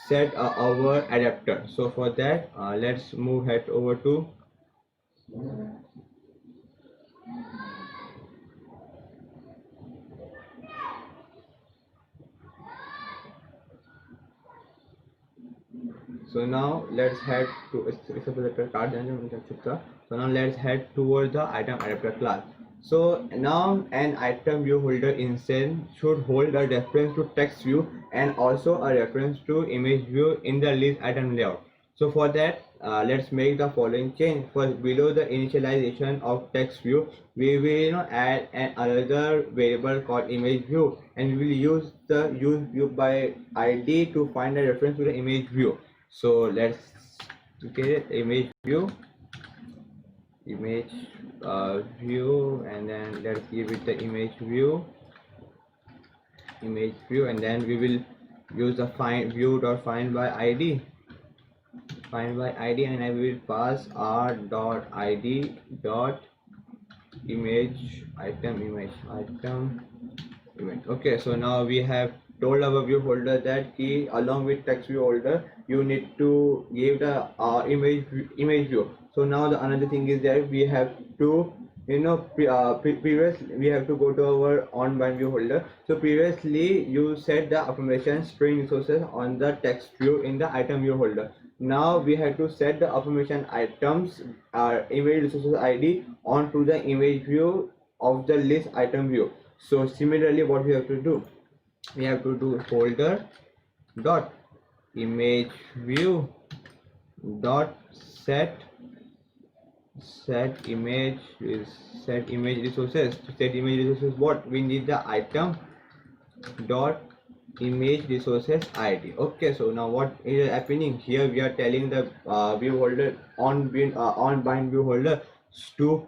set our adapter. So for that, let's move head over to so now let's head to so now let's head towards the item adapter class. So now an item view holder instance should hold a reference to text view and also a reference to image view in the list item layout. So for that, let's make the following change. First, below the initialization of text view, we will add another variable called image view, and we will use the use view by ID to find a reference to the image view. So let's get image view, view, and then let's give it the image view, and then we will use the find view.find by ID, and I will pass r.id dot image item. Okay, so now we have told our view holder that key along with text view holder you need to give the image view. So now the another thing is that we have to previously we have to go to our on bind view holder. So previously you set the affirmation string resources on the text view in the item view holder. Now we have to set the affirmation items image resources ID onto the image view of the list item view. So similarly, what we have to do, we have to do holder dot image view dot set image resources. To set image resources, what we need the item dot image resources ID. Okay, so now what is happening here? We are telling the view holder on bind view holder to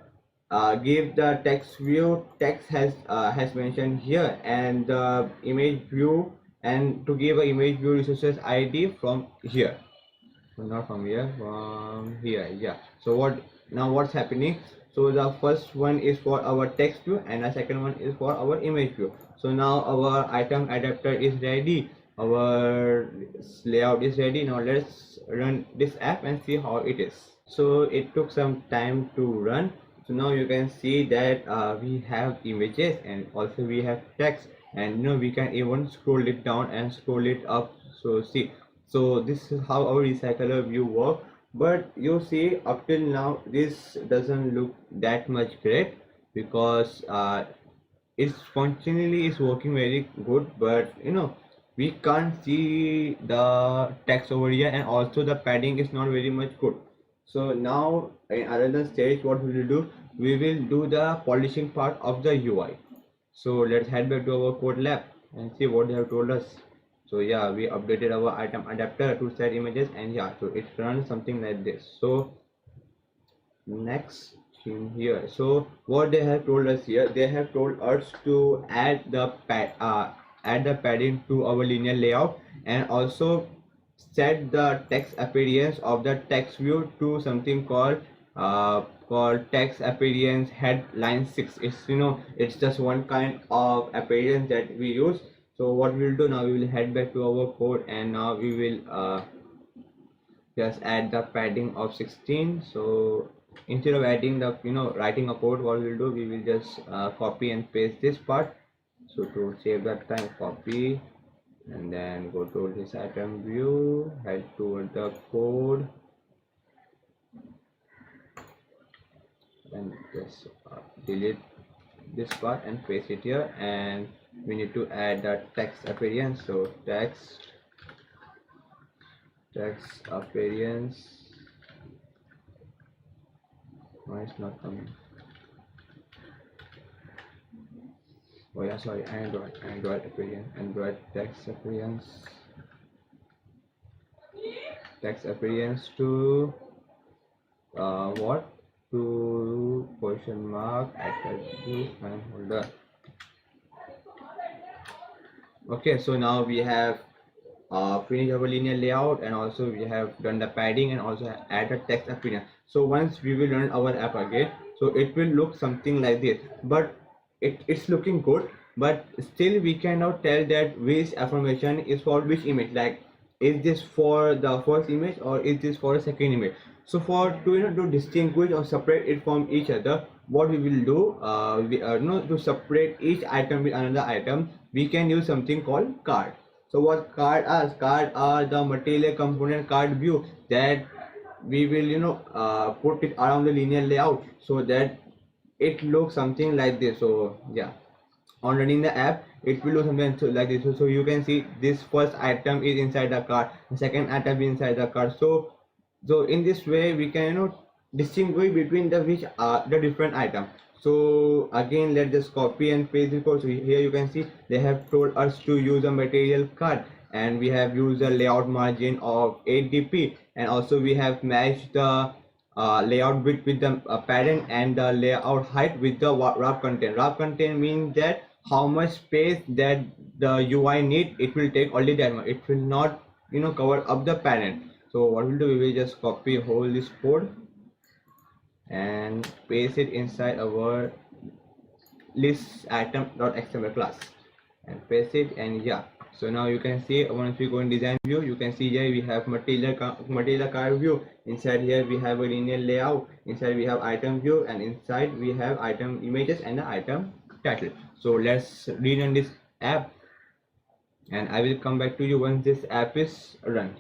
give the text view text has mentioned here, and the image view, and to give a image view resources ID from here. So not from here, from here. Yeah. So what's happening? So the first one is for our text view and the second one is for our image view. So now our item adapter is ready, our layout is ready. Now let's run this app and see how it is. So it took some time to run. So now you can see that we have images and also we have text, and we can even scroll it down and scroll it up. So see, so this is how our recycler view work. But you see, up till now this doesn't look that much great because it's functionally is working very good, but we can't see the text over here, and also the padding is not very much good. So now in another stage, what we will do, we will do the polishing part of the UI. So let's head back to our code lab and see what they have told us. So yeah, we updated our item adapter to set images, and yeah, so it runs something like this. So next in here, so what they have told us here, they have told us to add the padding to our linear layout, and also set the text appearance of the text view to something called text appearance headline 6. It's just one kind of appearance that we use. So what we'll do now, we will head back to our code, and now we will just add the padding of 16. So instead of adding the writing a code, what we'll do, we will just copy and paste this part. So to save that time, copy and then go to this item view, head toward the code, and just delete this part and paste it here. And we need to add the text appearance. So text appearance, why it's not coming? Oh yeah, sorry, Android appearance, Android text appearance to what, to question mark attribute and holder. Okay, so now we have finished our linear layout, and also we have done the padding and also added text appearance. So once we will run our app again, so it will look something like this, but it's looking good, but still we cannot tell that which affirmation is for which image. Like, is this for the first image or is this for a second image? So for to distinguish or separate it from each other, what we will do, to separate each item with another item, we can use something called card. So what card are? Card are the material component card view that we will put it around the linear layout so that it looks something like this. So yeah, on running the app, it will look something like this. So you can see this first item is inside the card, the second item is inside the card. So in this way we can distinguish between the different items. So again, let's just copy and paste the code. So here you can see they have told us to use a material card, and we have used a layout margin of 8 dp, and also we have matched the layout width with the parent, and the layout height with the wrap content. Wrap content means that how much space that the UI need, it will take only that much. It will not cover up the parent. So what we'll do, we will just copy whole this code and paste it inside our list item.xml class and paste it, and yeah, so now you can see once we go in design view, you can see here we have material card view. Inside here we have a linear layout, inside we have item view, and inside we have item images and the item title. So let's rerun this app, and I will come back to you once this app is run.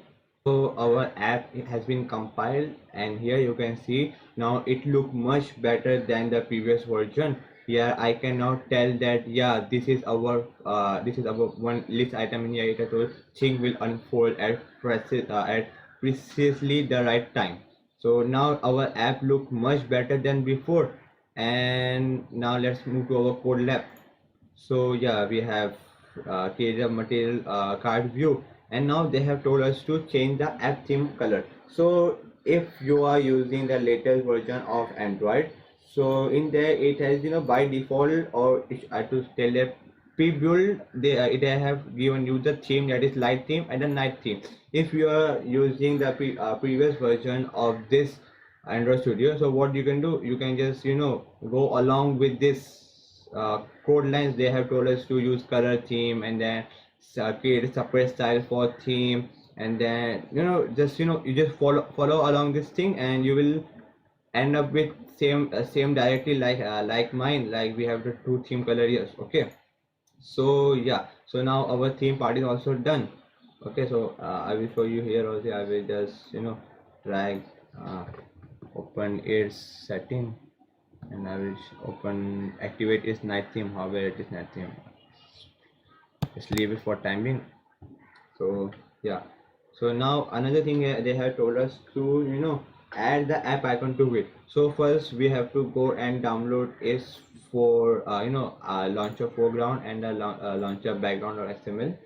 So our app, it has been compiled, and here you can see now it look much better than the previous version. Here I can now tell that yeah, this is our one list item in here. It has thing will unfold at precisely the right time. So now our app look much better than before. And now let's move to our code lab. So yeah, we have created a material card view, and now they have told us to change the app theme color. So if you are using the latest version of Android, so in there it has by default, or I have to tell a pre-built, it have given you the theme that is light theme and the night theme. If you are using the previous version of this Android Studio. So what you can do, you can just go along with this code lines. They have told us to use color theme, and then create a separate style for theme, and then just you just follow along this thing, and you will end up with same directly like mine. Like we have the two theme color here. Okay, so yeah, so now our theme part is also done. Okay, so I will show you here also. I will just drag uh, open its setting, and I will open activate its night theme. However, it is night theme, just leave it for time being. So yeah, so now another thing, they have told us to add the app icon to it. So first we have to go and download is for launcher foreground and the launcher background or XML.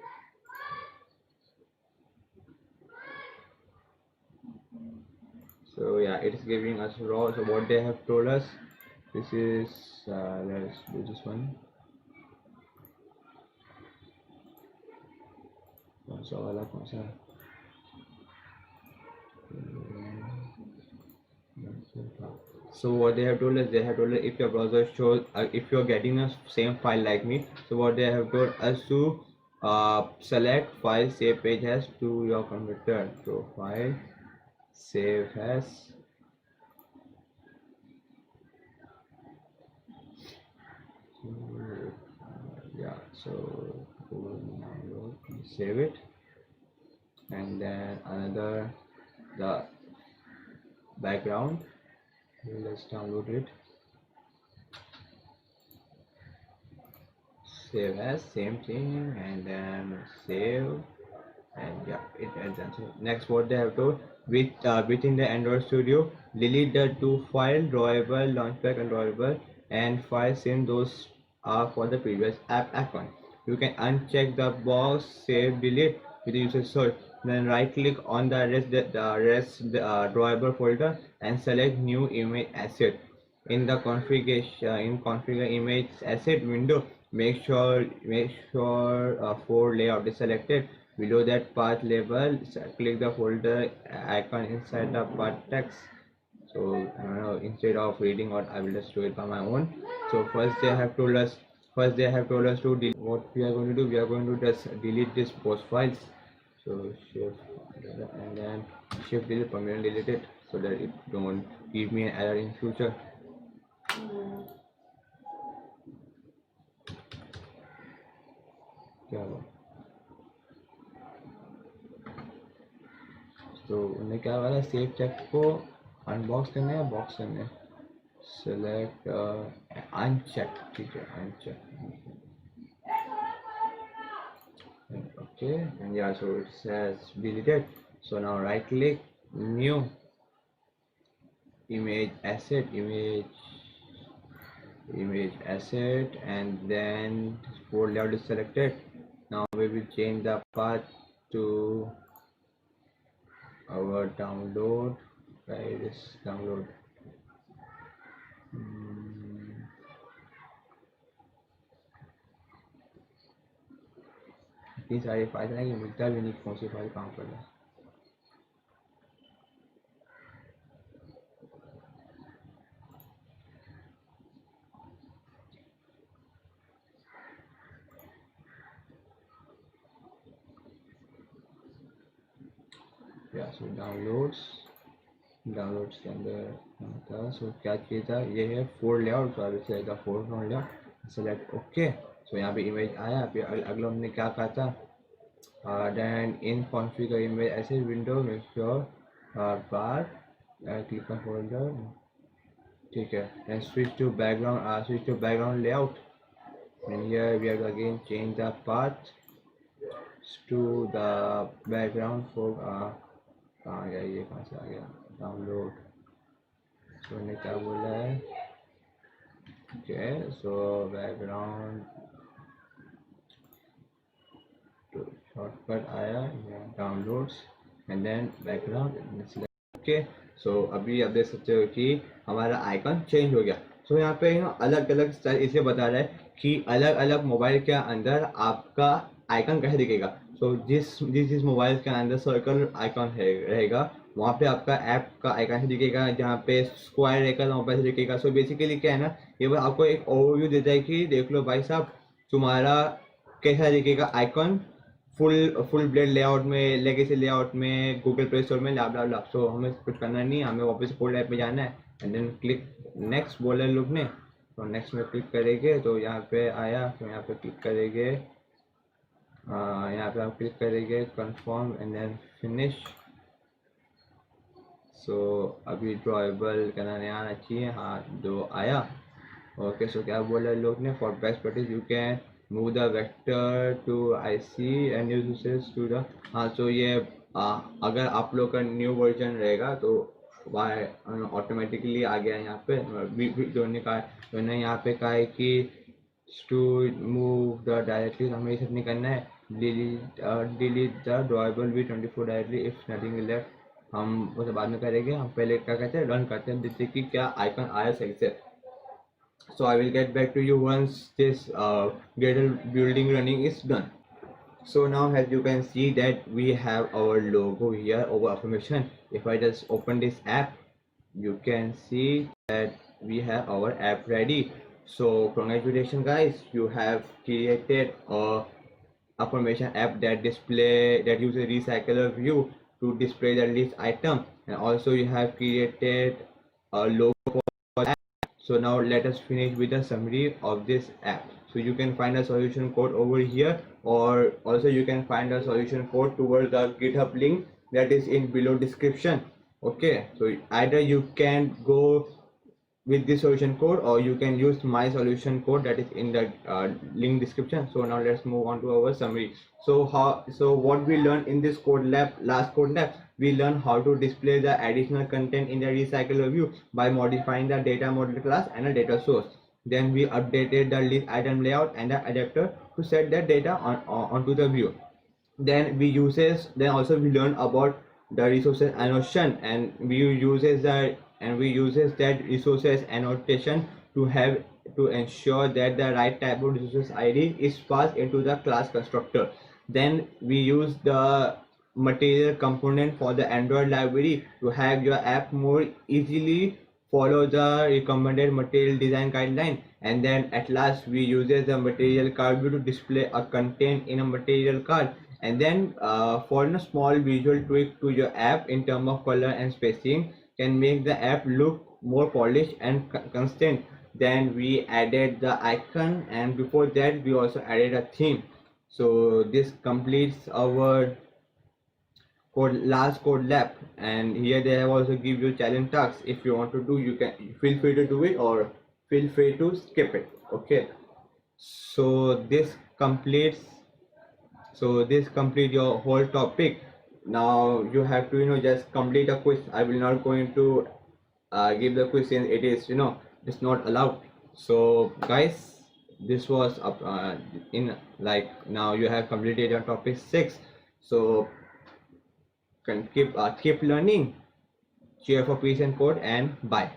So yeah, it is giving us raw. So what they have told us, this is let's do this one. So what they have told us, if your browser shows, if you're getting a same file like me, so what they have told us to select file save page as to your computer. So file save as, yeah, so download, save it, and then another, the background, let's download it, save as, same thing, and then save, and yeah, it ends. So next, what they have told, within the Android Studio, delete the two file drawable, launchpad and drawable, and files in those are for the previous app icon. You can uncheck the box save delete with the user search, then right click on the rest drawable folder and select new image asset. In the configuration, in configure image asset window, make sure for layout is selected. Below that path label, click the folder icon inside the path text. So instead of reading what, I will just do it by my own. So first they have told us to delete. What we are going to do, we are going to just delete this post files. So shift and then shift delete, permanently delete it, so that it don't give me an error in future. क्या हुआ? तो उन्हें क्या बोला, save text को unbox करना है, box करना है, सेलेक्ट अनचेक, ठीक है, uncheck, okay, and yeah, so it says deleted. So now right click, new image asset, image asset, and then for layout is selected. Now we will change the path to our download. Where is download? इतनी सारी file है कि मिलता भी नहीं कौन सी file काम कर रहा है. So डाउनलोड्स के अंदर था. सो क्या चाहिए था, ये है फोर लेआउट. तो अभी से फोर लेआउट, सेलेक्ट ओके. सो यहाँ पे इमेज आया. फिर अगला हमने क्या कहा था, then in configure image asset window, make sure bar, click on folder, ठीक है, and switch to background layout, and here we have to again change the path to the background for कहाँ गया ये, कहाँ से आ गया, डाउनलोड. तो ने क्या बोला है, ओके, सो बैकग्राउंड तो शॉर्टकट आया, downloads and then background, okay. So अभी आप देख सकते हो कि हमारा आइकन चेंज हो गया. सो यहाँ पे अलग अलग स्टाइल इसलिए बता रहा है कि अलग अलग मोबाइल के अंदर आपका आइकन कैसे दिखेगा. सो जिस मोबाइल के अंदर सर्कल आइकन रहेगा, वहाँ पे आपका ऐप का आइकन दिखेगा, जहाँ पे स्क्वायर रहेगा वहाँ पे दिखेगा। सो बेसिकली क्या है ना, ये बस आपको एक ओवरव्यू देता है कि देख लो भाई साहब तुम्हारा कैसा दिखेगा आइकन फुल ब्लेड लेआउट में, लेगेसी लेआउट में, गूगल प्ले स्टोर में, ला ला ला। सो हमें कुछ करना नहीं है, हमें वापस कोड ऐप में जाना है एंड देन क्लिक नेक्स्ट बोला लोग ने। तो नेक्स्ट में क्लिक करेंगे तो यहाँ पे आया, तो यहाँ पे क्लिक करेंगे, यहाँ पे आप क्लिक करेंगे कंफर्म एंड देन फिनिश। सो अभी ड्रॉएबल करना नहीं आना चाहिए, हाँ जो आया। ओके सो क्या बोला लोग ने, for best practice you can move the vector to IC and use to the, हाँ तो ये अगर आप लोग का न्यू वर्जन रहेगा तो वह ऑटोमेटिकली आ गया यहाँ पे। जो ने कहा, तो ने यहाँ पे कहा है कि टू मूव द डायरेक्टली, हमें ये सब नहीं करना है। Delete the drawable v24 directly if nothing left, हम उसे बाद में करेंगे। हम पहले क्या कहते हैं, रन करते हैं, देखते कि क्या आइकन आया सही से। So I will get back to you once this Gradle building running is done. So now as you can see that we have our logo here over affirmation. If I just open this app, you can see that we have our app ready. So congratulations guys, you have created a affirmation app that uses recycler view to display the list item, and also you have created a logo for app. So now let us finish with a summary of this app. So you can find a solution code over here, or also you can find a solution code towards the GitHub link that is in below description. Okay, so either you can go with this solution code or you can use my solution code that is in the link description. So now let's move on to our summary. So what we learned in this code lab, last code lab, we learned how to display the additional content in the recycler view by modifying the data model class and a data source. Then we updated the list item layout and the adapter to set that data onto the view. Then we also we learn about the resources annotation, and we uses that resources annotation to ensure that the right type of resources id is passed into the class constructor. Then we use the material component for the Android library to have your app more easily follow the recommended material design guideline. And then at last we uses the material card view to display a content in a material card. And then for a small visual tweak to your app in terms of color and spacing can make the app look more polished and consistent. Then we added the icon, and before that we also added a theme. So this completes our last code lab, and here they have also give you challenge tasks. If you want to do, you can feel free to do it or feel free to skip it. Okay, so this completes your whole topic. Now you have to just complete a quiz. I will not going to give the quiz since it is it's not allowed. So guys, this was in like now you have completed your topic 6. So can keep learning. Cheer for peace and code, and bye.